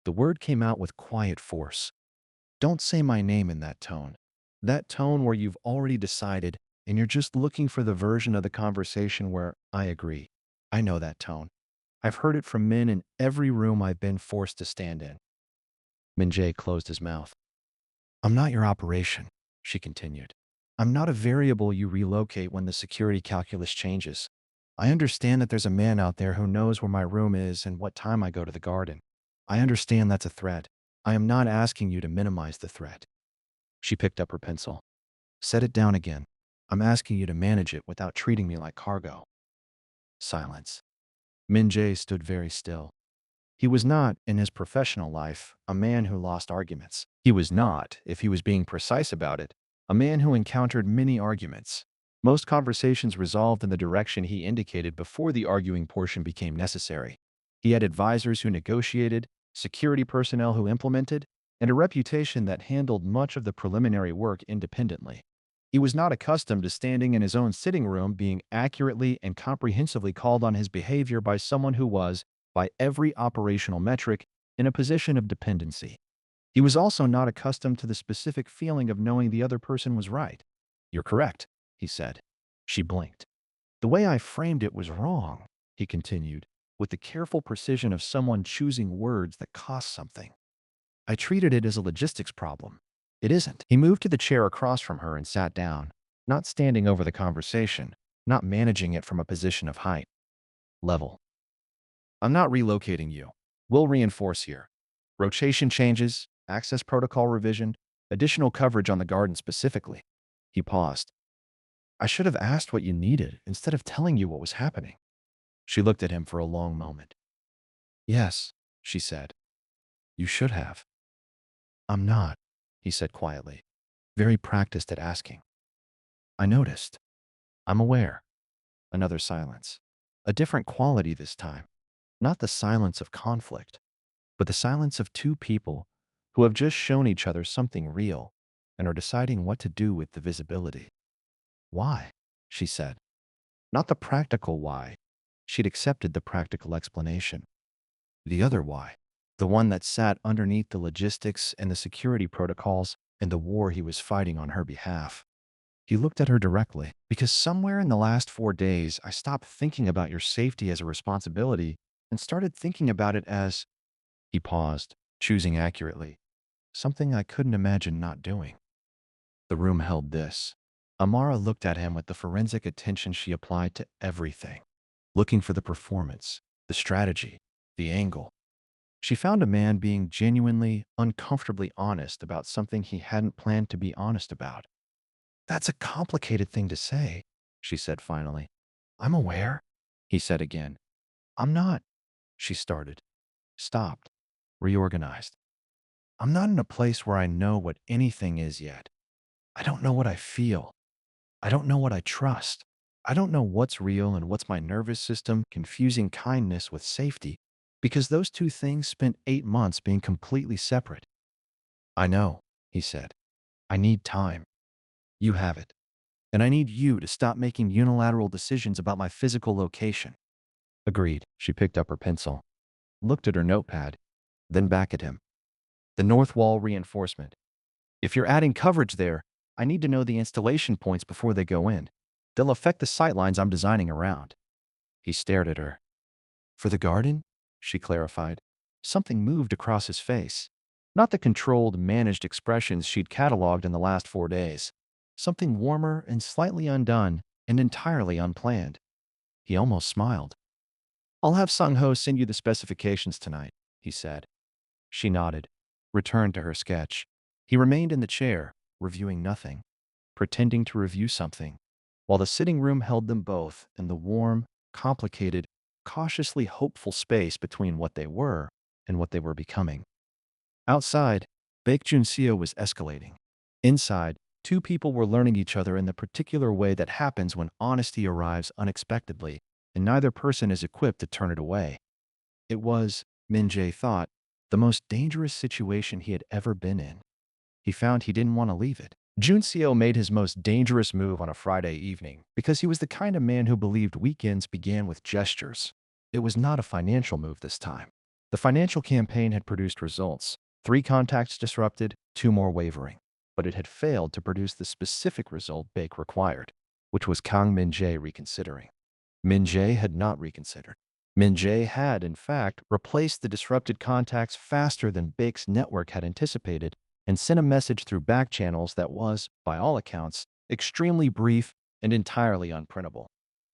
The word came out with quiet force. "Don't say my name in that tone. That tone where you've already decided and you're just looking for the version of the conversation where I agree. I know that tone. I've heard it from men in every room I've been forced to stand in." Min-jae closed his mouth. "I'm not your operation," she continued. "I'm not a variable you relocate when the security calculus changes. I understand that there's a man out there who knows where my room is and what time I go to the garden. I understand that's a threat. I am not asking you to minimize the threat." She picked up her pencil. "Set it down again. I'm asking you to manage it without treating me like cargo." Silence. Min-jae stood very still. He was not, in his professional life, a man who lost arguments. He was not, if he was being precise about it, a man who encountered many arguments. Most conversations resolved in the direction he indicated before the arguing portion became necessary. He had advisors who negotiated, security personnel who implemented, and a reputation that handled much of the preliminary work independently. He was not accustomed to standing in his own sitting room being accurately and comprehensively called on his behavior by someone who was, by every operational metric, in a position of dependency. He was also not accustomed to the specific feeling of knowing the other person was right. "You're correct," he said. She blinked. "The way I framed it was wrong," he continued, with the careful precision of someone choosing words that cost something. "I treated it as a logistics problem. It isn't." He moved to the chair across from her and sat down, not standing over the conversation, not managing it from a position of height. Level. "I'm not relocating you. We'll reinforce here. Rotation changes, access protocol revision, additional coverage on the garden specifically." He paused. "I should have asked what you needed instead of telling you what was happening." She looked at him for a long moment. "Yes," she said. "You should have." "I'm not," he said quietly, very practiced at asking. "I noticed. I'm aware." Another silence. A different quality this time. Not the silence of conflict, but the silence of two people who have just shown each other something real and are deciding what to do with the visibility. "Why?" she said. Not the practical why. She'd accepted the practical explanation. The other why. The one that sat underneath the logistics and the security protocols and the war he was fighting on her behalf. He looked at her directly. "Because somewhere in the last 4 days, I stopped thinking about your safety as a responsibility and started thinking about it as..." He paused, choosing accurately. "Something I couldn't imagine not doing." The room held this. Amara looked at him with the forensic attention she applied to everything, looking for the performance, the strategy, the angle. She found a man being genuinely, uncomfortably honest about something he hadn't planned to be honest about. "That's a complicated thing to say," she said finally. I'm aware, he said again. I'm not, she started, stopped, reorganized. I'm not in a place where I know what anything is yet. I don't know what I feel. I don't know what I trust. I don't know what's real and what's my nervous system confusing kindness with safety because those two things spent 8 months being completely separate. I know, he said. I need time. You have it. And I need you to stop making unilateral decisions about my physical location. Agreed. She picked up her pencil, looked at her notepad, then back at him. The north wall reinforcement. If you're adding coverage there, I need to know the installation points before they go in. They'll affect the sightlines I'm designing around. He stared at her. For the garden? She clarified. Something moved across his face. Not the controlled, managed expressions she'd cataloged in the last 4 days. Something warmer and slightly undone and entirely unplanned. He almost smiled. I'll have Sung-ho send you the specifications tonight, he said. She nodded, returned to her sketch. He remained in the chair, reviewing nothing, pretending to review something, while the sitting room held them both in the warm, complicated, cautiously hopeful space between what they were and what they were becoming. Outside, Baek Jun-seo was escalating. Inside, two people were learning each other in the particular way that happens when honesty arrives unexpectedly, and neither person is equipped to turn it away. It was, Min-jae thought, the most dangerous situation he had ever been in. He found he didn't want to leave it. Jun-seo made his most dangerous move on a Friday evening because he was the kind of man who believed weekends began with gestures. It was not a financial move this time. The financial campaign had produced results. 3 contacts disrupted, 2 more wavering. But it had failed to produce the specific result Baek required, which was Kang Min-jae reconsidering. Min-jae had not reconsidered. Min-jae had, in fact, replaced the disrupted contacts faster than Baek's network had anticipated and sent a message through back channels that was, by all accounts, extremely brief and entirely unprintable.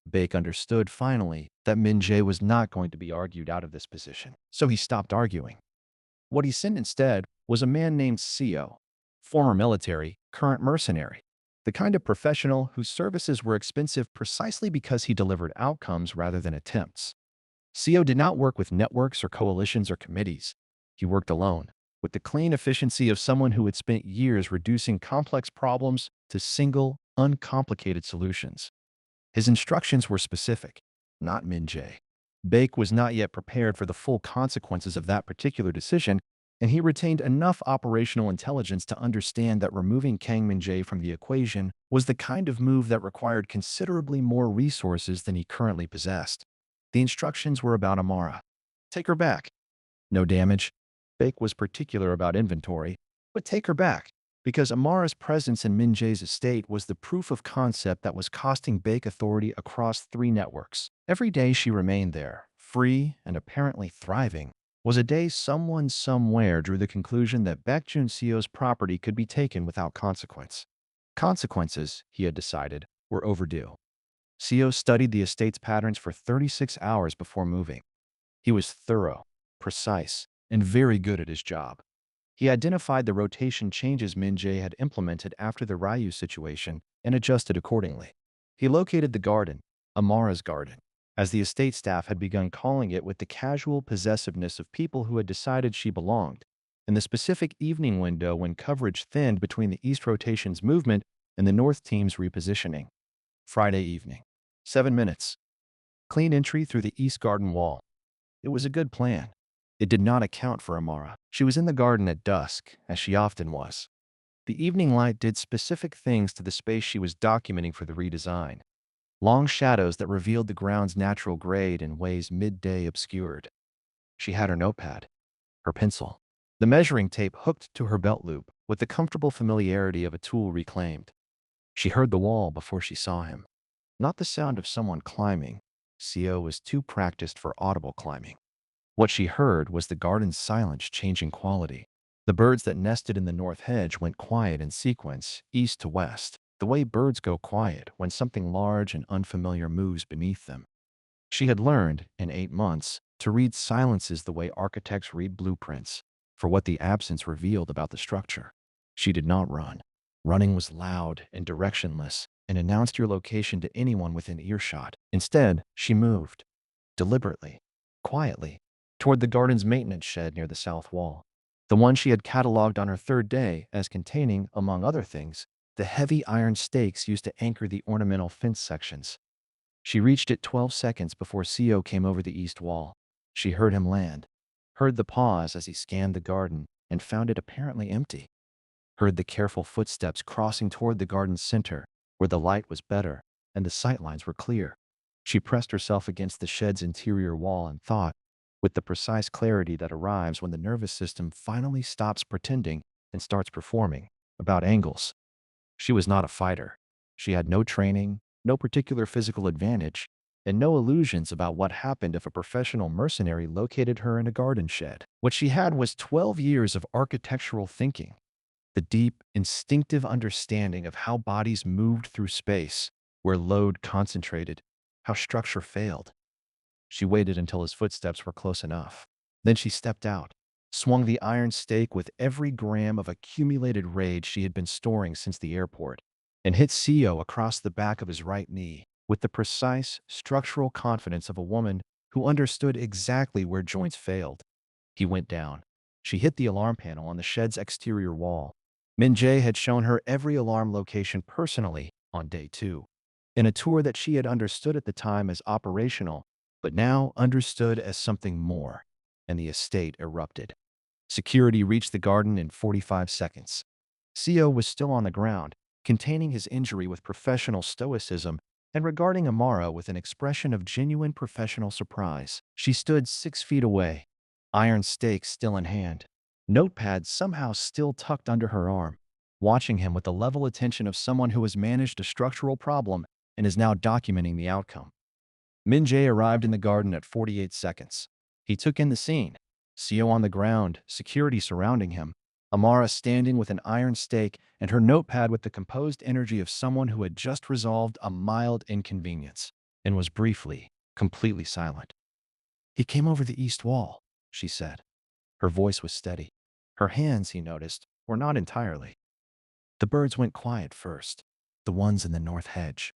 Baek understood finally that Min-jae was not going to be argued out of this position, so he stopped arguing. What he sent instead was a man named Seo, former military, current mercenary, the kind of professional whose services were expensive precisely because he delivered outcomes rather than attempts. Seo did not work with networks or coalitions or committees. He worked alone, with the clean efficiency of someone who had spent years reducing complex problems to single, uncomplicated solutions. His instructions were specific, not Min-jae. Baek was not yet prepared for the full consequences of that particular decision, and he retained enough operational intelligence to understand that removing Kang Min-jae from the equation was the kind of move that required considerably more resources than he currently possessed. The instructions were about Amara. Take her back. No damage. Baek was particular about inventory, but take her back, because Amara's presence in Min-jae's estate was the proof of concept that was costing Baek authority across 3 networks. Every day she remained there, free and apparently thriving, was a day someone somewhere drew the conclusion that Baek Jun-seo's property could be taken without consequence. Consequences, he had decided, were overdue. Seo studied the estate's patterns for 36 hours before moving. He was thorough, precise, and very good at his job. He identified the rotation changes Min-jae had implemented after the Ryu situation and adjusted accordingly. He located the garden, Amara's garden, as the estate staff had begun calling it with the casual possessiveness of people who had decided she belonged, in the specific evening window when coverage thinned between the East rotation's movement and the North team's repositioning. Friday evening. 7 minutes. Clean entry through the East garden wall. It was a good plan. It did not account for Amara. She was in the garden at dusk, as she often was. The evening light did specific things to the space she was documenting for the redesign. Long shadows that revealed the ground's natural grade in ways midday obscured. She had her notepad, her pencil, the measuring tape hooked to her belt loop with the comfortable familiarity of a tool reclaimed. She heard the wall before she saw him. Not the sound of someone climbing. Seo was too practiced for audible climbing. What she heard was the garden's silence changing quality. The birds that nested in the north hedge went quiet in sequence, east to west, the way birds go quiet when something large and unfamiliar moves beneath them. She had learned, in 8 months, to read silences the way architects read blueprints, for what the absence revealed about the structure. She did not run. Running was loud and directionless, and announced your location to anyone within earshot. Instead, she moved, deliberately, quietly, toward the garden's maintenance shed near the south wall. The one she had catalogued on her third day as containing, among other things, the heavy iron stakes used to anchor the ornamental fence sections. She reached it 12 seconds before Co came over the east wall. She heard him land, heard the pause as he scanned the garden, and found it apparently empty. Heard the careful footsteps crossing toward the garden's center, where the light was better and the sightlines were clear. She pressed herself against the shed's interior wall and thought, with the precise clarity that arrives when the nervous system finally stops pretending and starts performing, about angles. She was not a fighter. She had no training, no particular physical advantage, and no illusions about what happened if a professional mercenary located her in a garden shed. What she had was 12 years of architectural thinking, the deep, instinctive understanding of how bodies moved through space, where load concentrated, how structure failed. She waited until his footsteps were close enough. Then she stepped out, swung the iron stake with every gram of accumulated rage she had been storing since the airport, and hit Co across the back of his right knee with the precise, structural confidence of a woman who understood exactly where joints failed. He went down. She hit the alarm panel on the shed's exterior wall. Min-jae had shown her every alarm location personally on day 2, in a tour that she had understood at the time as operational, but now understood as something more, and the estate erupted. Security reached the garden in 45 seconds. Co was still on the ground, containing his injury with professional stoicism and regarding Amara with an expression of genuine professional surprise. She stood 6 feet away, iron stake still in hand, notepad somehow still tucked under her arm, watching him with the level attention of someone who has managed a structural problem and is now documenting the outcome. Min-jae arrived in the garden at 48 seconds. He took in the scene. Co on the ground, security surrounding him, Amara standing with an iron stake and her notepad with the composed energy of someone who had just resolved a mild inconvenience and was briefly, completely silent. He came over the east wall, she said. Her voice was steady. Her hands, he noticed, were not entirely. The birds went quiet first, the ones in the north hedge.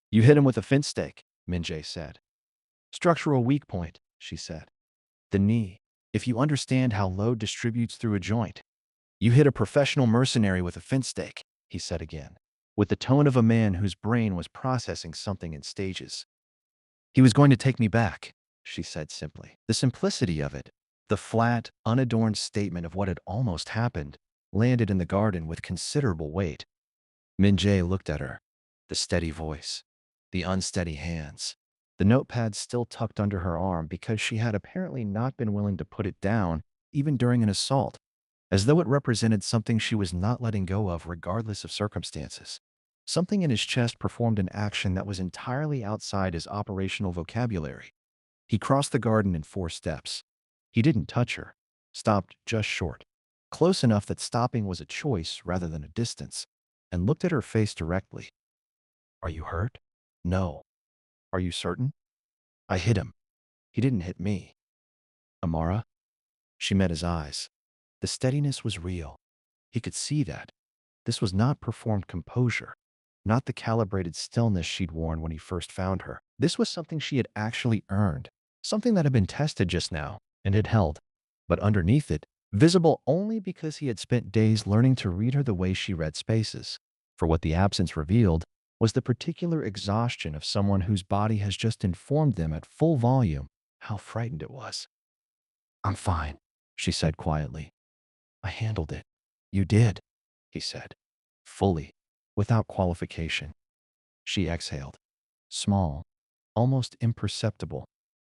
You hit him with a fence stake, Min-jae said. Structural weak point, she said. The knee. If you understand how load distributes through a joint. You hit a professional mercenary with a fence stake, he said again, with the tone of a man whose brain was processing something in stages. He was going to take me back, she said simply. The simplicity of it, the flat, unadorned statement of what had almost happened, landed in the garden with considerable weight. Min-jae looked at her, the steady voice, the unsteady hands, the notepad still tucked under her arm because she had apparently not been willing to put it down even during an assault, as though it represented something she was not letting go of regardless of circumstances. Something in his chest performed an action that was entirely outside his operational vocabulary. He crossed the garden in 4 steps. He didn't touch her, stopped just short, close enough that stopping was a choice rather than a distance, and looked at her face directly. Are you hurt? No. Are you certain? I hit him. He didn't hit me. Amara? She met his eyes. The steadiness was real. He could see that. This was not performed composure, not the calibrated stillness she'd worn when he first found her. This was something she had actually earned, something that had been tested just now and had held. But underneath it, visible only because he had spent days learning to read her the way she read spaces. For what the absence revealed was the particular exhaustion of someone whose body has just informed them at full volume how frightened it was. I'm fine, she said quietly. I handled it. You did, he said, fully, without qualification. She exhaled, small, almost imperceptible,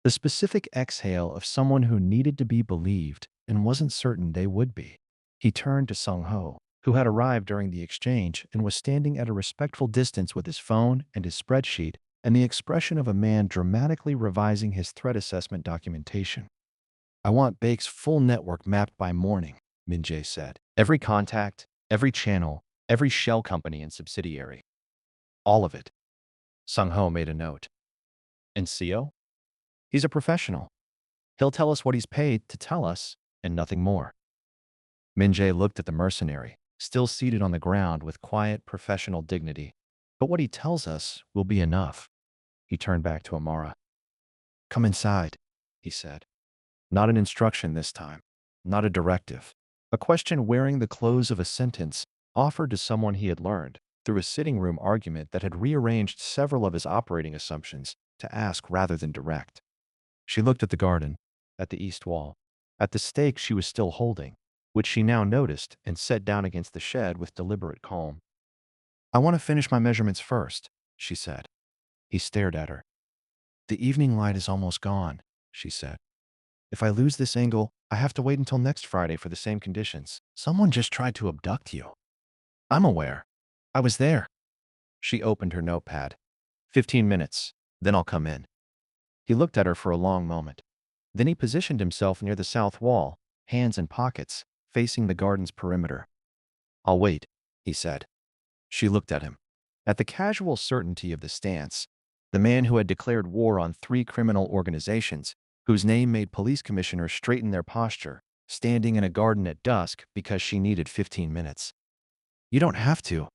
the specific exhale of someone who needed to be believed and wasn't certain they would be. He turned to Sung-ho, who had arrived during the exchange and was standing at a respectful distance with his phone and his spreadsheet and the expression of a man dramatically revising his threat assessment documentation. I want Bake's full network mapped by morning, Min-jae said. Every contact, every channel, every shell company and subsidiary. All of it. Sung-ho made a note. And Co? He's a professional. He'll tell us what he's paid to tell us, and nothing more. Min-jae looked at the mercenary, still seated on the ground with quiet, professional dignity. But what he tells us will be enough. He turned back to Amara. Come inside, he said. Not an instruction this time. Not a directive. A question wearing the clothes of a sentence offered to someone he had learned through a sitting room argument that had rearranged several of his operating assumptions to ask rather than direct. She looked at the garden, at the east wall, at the stake she was still holding, which she now noticed, and sat down against the shed with deliberate calm. I want to finish my measurements first, she said. He stared at her. The evening light is almost gone, she said. If I lose this angle, I have to wait until next Friday for the same conditions. Someone just tried to abduct you. I'm aware. I was there. She opened her notepad. 15 minutes, then I'll come in. He looked at her for a long moment. Then he positioned himself near the south wall, hands in pockets, facing the garden's perimeter. I'll wait, he said. She looked at him. At the casual certainty of the stance, the man who had declared war on 3 criminal organizations, whose name made police commissioners straighten their posture, standing in a garden at dusk because she needed 15 minutes. You don't have to.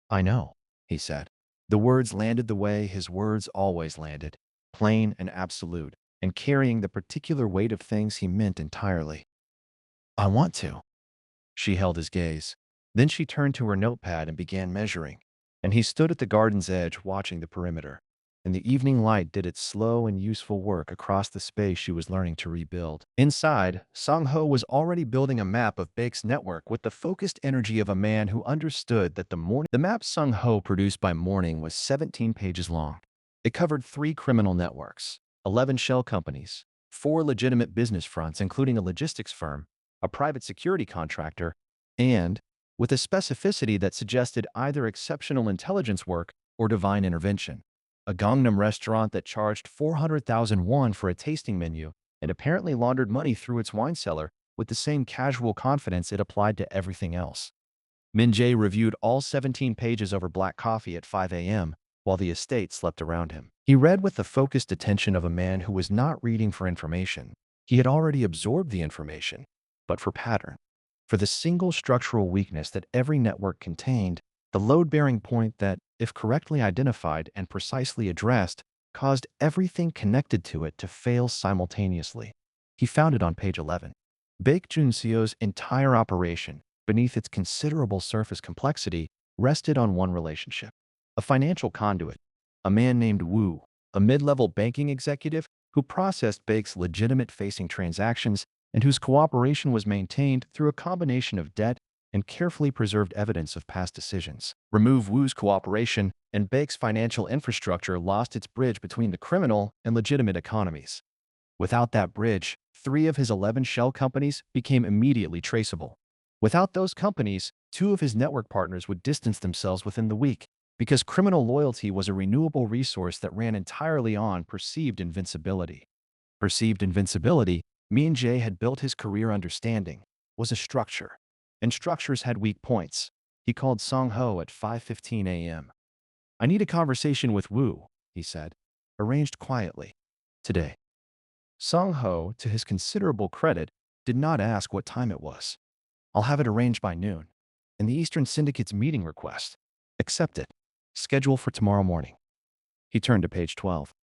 I know, he said. The words landed the way his words always landed, plain and absolute, and carrying the particular weight of things he meant entirely. I want to. She held his gaze. Then she turned to her notepad and began measuring, and he stood at the garden's edge watching the perimeter. And the evening light did its slow and useful work across the space she was learning to rebuild. Inside, Song-ho was already building a map of Baek's network with the focused energy of a man who understood that the map Song-ho produced by morning was 17 pages long. It covered 3 criminal networks, 11 shell companies, 4 legitimate business fronts including a logistics firm, a private security contractor, and, with a specificity that suggested either exceptional intelligence work or divine intervention, a Gangnam restaurant that charged 400,000 won for a tasting menu and apparently laundered money through its wine cellar with the same casual confidence it applied to everything else. Min-jae reviewed all 17 pages over black coffee at 5 a.m. while the estate slept around him. He read with the focused attention of a man who was not reading for information. He had already absorbed the information, but for pattern, for the single structural weakness that every network contained, the load-bearing point that, if correctly identified and precisely addressed, caused everything connected to it to fail simultaneously. He found it on page 11. Baek Junseo's entire operation, beneath its considerable surface complexity, rested on one relationship. A financial conduit, a man named Wu, a mid-level banking executive who processed Baek's legitimate-facing transactions and whose cooperation was maintained through a combination of debt and carefully preserved evidence of past decisions. Remove Wu's cooperation, and Baek's financial infrastructure lost its bridge between the criminal and legitimate economies. Without that bridge, 3 of his 11 shell companies became immediately traceable. Without those companies, 2 of his network partners would distance themselves within the week, because criminal loyalty was a renewable resource that ran entirely on perceived invincibility. Perceived invincibility, Min-jae had built his career understanding, was a structure. And structures had weak points. He called Song-ho at 5:15 a.m. I need a conversation with Wu, he said, arranged quietly. Today. Song-ho, to his considerable credit, did not ask what time it was. I'll have it arranged by noon. And the Eastern Syndicate's meeting request. Accept it. Schedule for tomorrow morning. He turned to page 12.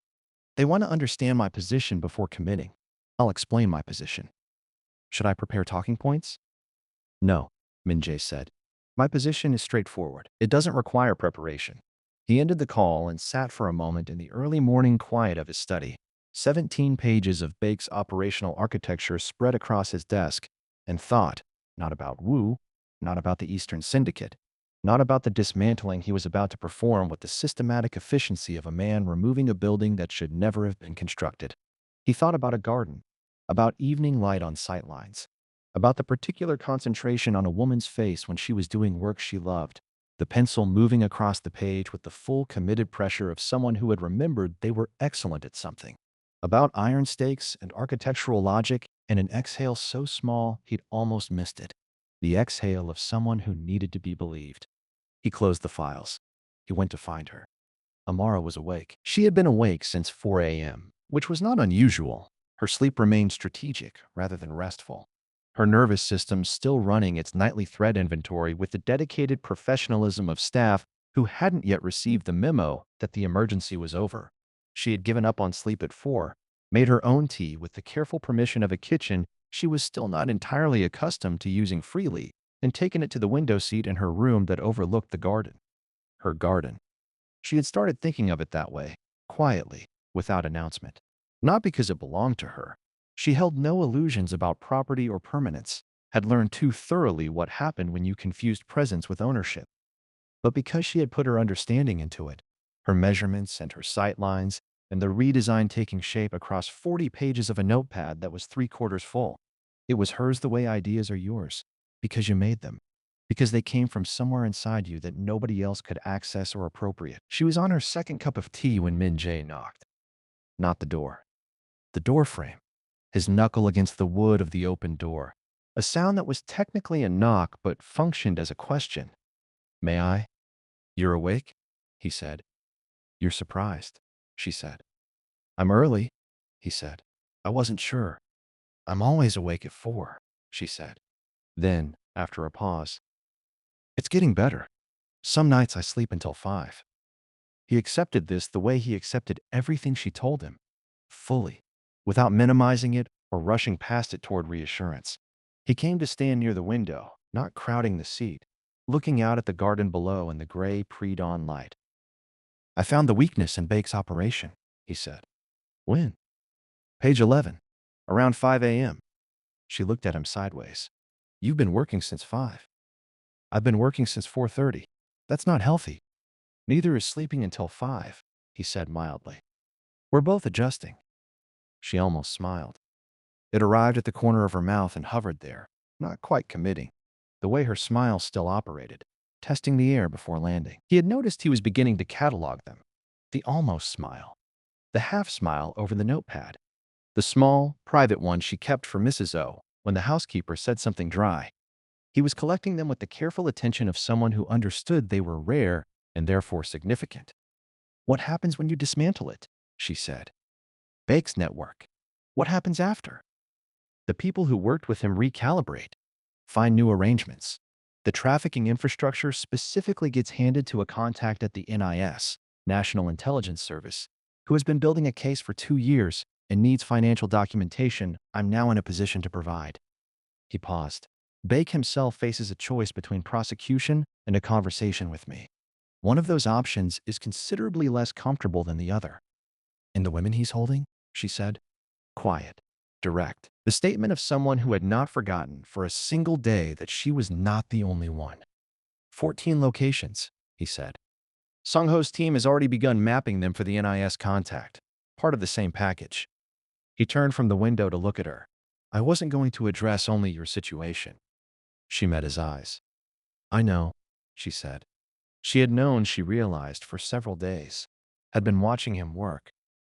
They want to understand my position before committing. I'll explain my position. Should I prepare talking points? No, Min-jae said. My position is straightforward. It doesn't require preparation. He ended the call and sat for a moment in the early morning quiet of his study. 17 pages of Baek's operational architecture spread across his desk, and thought, not about Wu, not about the Eastern Syndicate, not about the dismantling he was about to perform with the systematic efficiency of a man removing a building that should never have been constructed. He thought about a garden, about evening light on sightlines, about the particular concentration on a woman's face when she was doing work she loved, the pencil moving across the page with the full committed pressure of someone who had remembered they were excellent at something, about iron stakes and architectural logic, and an exhale so small he'd almost missed it, the exhale of someone who needed to be believed. He closed the files. He went to find her. Amara was awake. She had been awake since 4 a.m., which was not unusual. Her sleep remained strategic rather than restful. Her nervous system still running its nightly threat inventory with the dedicated professionalism of staff who hadn't yet received the memo that the emergency was over. She had given up on sleep at 4, made her own tea with the careful permission of a kitchen she was still not entirely accustomed to using freely, and taken it to the window seat in her room that overlooked the garden. Her garden. She had started thinking of it that way, quietly, without announcement. Not because it belonged to her. She held no illusions about property or permanence, had learned too thoroughly what happened when you confused presence with ownership. But because she had put her understanding into it, her measurements and her sight lines, and the redesign taking shape across 40 pages of a notepad that was 3/4 full. It was hers the way ideas are yours, because you made them, because they came from somewhere inside you that nobody else could access or appropriate. She was on her second cup of tea when Min-jae knocked. Not the door. The door frame. His knuckle against the wood of the open door. A sound that was technically a knock but functioned as a question. "May I?" "You're awake?" he said. "You're surprised," she said. "I'm early," he said. "I wasn't sure." "I'm always awake at 4, she said. Then, after a pause, "It's getting better. Some nights I sleep until 5. He accepted this the way he accepted everything she told him, fully, without minimizing it or rushing past it toward reassurance. He came to stand near the window, not crowding the seat, looking out at the garden below in the gray pre-dawn light. "I found the weakness in Bake's operation," he said. "When?" "Page 11. Around 5 a.m. She looked at him sideways. "You've been working since 5. "I've been working since 4:30. That's not healthy." "Neither is sleeping until 5, he said mildly. "We're both adjusting." She almost smiled. It arrived at the corner of her mouth and hovered there, not quite committing, the way her smile still operated, testing the air before landing. He had noticed he was beginning to catalog them. The almost smile. The half smile over the notepad. The small, private one she kept for Mrs. O when the housekeeper said something dry. He was collecting them with the careful attention of someone who understood they were rare and therefore significant. "What happens when you dismantle it?" she said. "Bake's network. What happens after?" "The people who worked with him recalibrate, find new arrangements. The trafficking infrastructure specifically gets handed to a contact at the NIS, National Intelligence Service, who has been building a case for 2 years and needs financial documentation I'm now in a position to provide." He paused. "Bake himself faces a choice between prosecution and a conversation with me. One of those options is considerably less comfortable than the other." "And the women he's holding?" she said. Quiet, direct. The statement of someone who had not forgotten for a single day that she was not the only one. 14 locations, he said. Sung-ho's team has already begun mapping them for the NIS contact, part of the same package. He turned from the window to look at her. "I wasn't going to address only your situation." She met his eyes. "I know," she said. She had known, she realized, for several days, had been watching him work.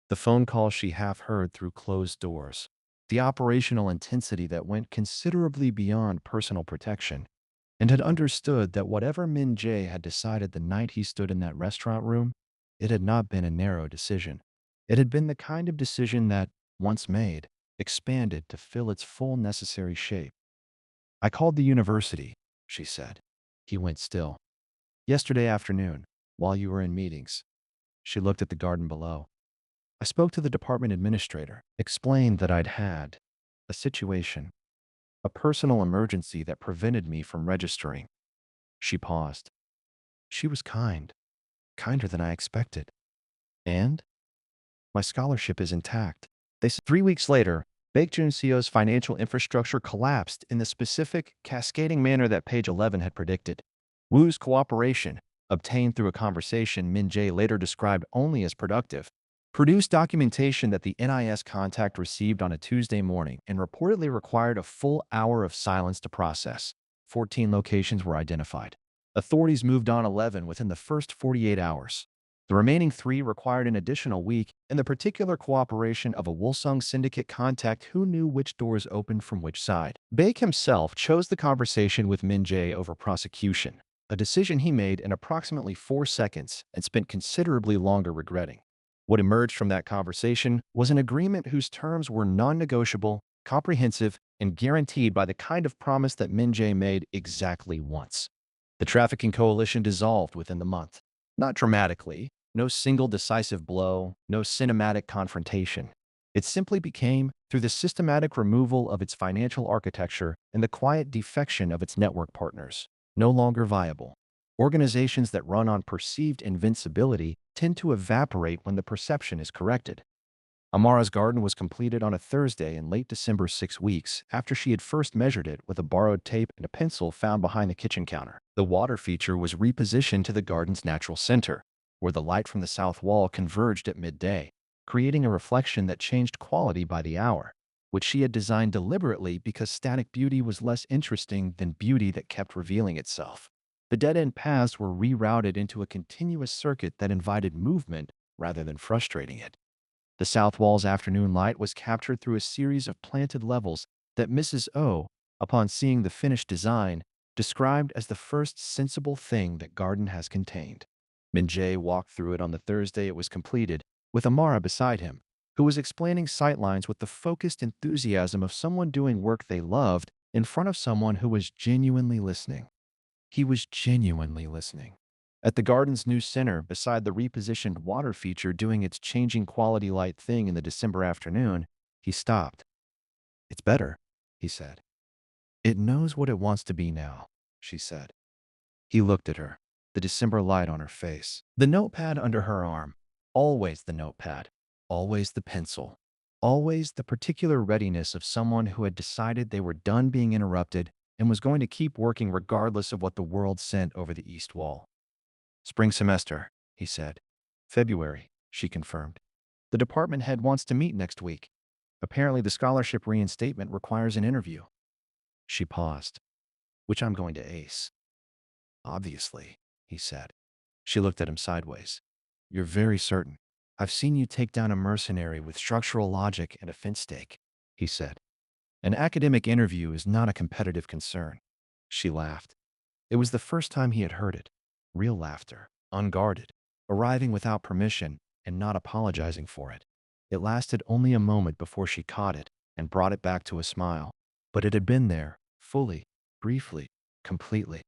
The phone calls she half heard through closed doors. The operational intensity that went considerably beyond personal protection, and had understood that whatever Min-jae had decided the night he stood in that restaurant room, it had not been a narrow decision. It had been the kind of decision that, once made, expanded to fill its full necessary shape. "I called the university," she said. He went still. "Yesterday afternoon, while you were in meetings." She looked at the garden below. "I spoke to the department administrator, explained that I'd had a situation, a personal emergency that prevented me from registering." She paused. She was kind, kinder than I expected. "And? My scholarship is intact." They said 3 weeks later, Baek Jun-seo's financial infrastructure collapsed in the specific, cascading manner that page 11 had predicted. Woo's cooperation, obtained through a conversation Min-jae later described only as productive, produced documentation that the NIS contact received on a Tuesday morning and reportedly required a full hour of silence to process. 14 locations were identified. Authorities moved on 11 within the first 48 hours. The remaining 3 required an additional week and the particular cooperation of a Wolsung syndicate contact who knew which doors opened from which side. Baek himself chose the conversation with Min-jae over prosecution, a decision he made in approximately 4 seconds and spent considerably longer regretting. What emerged from that conversation was an agreement whose terms were non-negotiable, comprehensive, and guaranteed by the kind of promise that Min-jae made exactly once. The trafficking coalition dissolved within the month. Not dramatically, no single decisive blow, no cinematic confrontation. It simply became through the systematic removal of its financial architecture and the quiet defection of its network partners. No longer viable. Organizations that run on perceived invincibility tend to evaporate when the perception is corrected. Amara's garden was completed on a Thursday in late December, 6 weeks after she had first measured it with a borrowed tape and a pencil found behind the kitchen counter. The water feature was repositioned to the garden's natural center, where the light from the south wall converged at midday, creating a reflection that changed quality by the hour, which she had designed deliberately because static beauty was less interesting than beauty that kept revealing itself. The dead-end paths were rerouted into a continuous circuit that invited movement rather than frustrating it. The south wall's afternoon light was captured through a series of planted levels that Mrs. O, upon seeing the finished design, described as the first sensible thing that garden has contained. Min-jae walked through it on the Thursday it was completed, with Amara beside him, who was explaining sightlines with the focused enthusiasm of someone doing work they loved in front of someone who was genuinely listening. He was genuinely listening. At the garden's new center, beside the repositioned water feature doing its changing quality light thing in the December afternoon, he stopped. "It's better," he said. "It knows what it wants to be now," she said. He looked at her, the December light on her face, the notepad under her arm. Always the notepad, always the pencil, always the particular readiness of someone who had decided they were done being interrupted and was going to keep working regardless of what the world sent over the east wall. "Spring semester," he said. "February," she confirmed. "The department head wants to meet next week. Apparently the scholarship reinstatement requires an interview." She paused. "Which I'm going to ace." "Obviously," he said. She looked at him sideways. "You're very certain. I've seen you take down a mercenary with structural logic and a fence stake," he said. "An academic interview is not a competitive concern." She laughed. It was the first time he had heard it. Real laughter, unguarded, arriving without permission and not apologizing for it. It lasted only a moment before she caught it and brought it back to a smile. But it had been there, fully, briefly, completely.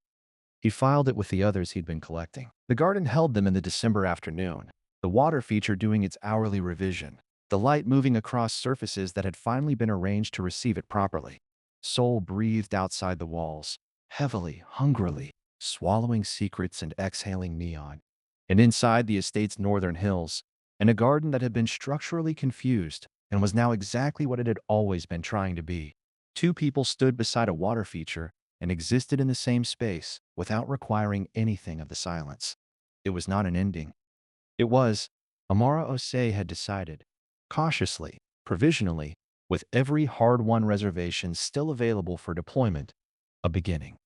He filed it with the others he'd been collecting. The garden held them in the December afternoon, the water feature doing its hourly revision, the light moving across surfaces that had finally been arranged to receive it properly. Soul breathed outside the walls, heavily, hungrily, swallowing secrets and exhaling neon. And inside the estate's northern hills, in a garden that had been structurally confused and was now exactly what it had always been trying to be, two people stood beside a water feature and existed in the same space without requiring anything of the silence. It was not an ending. It was, Amara Osei had decided, cautiously, provisionally, with every hard-won reservation still available for deployment, a beginning.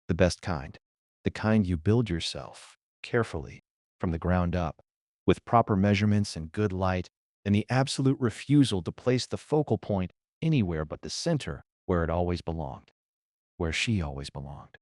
The best kind. The kind you build yourself, carefully, from the ground up, with proper measurements and good light, and the absolute refusal to place the focal point anywhere but the center where it always belonged, where she always belonged.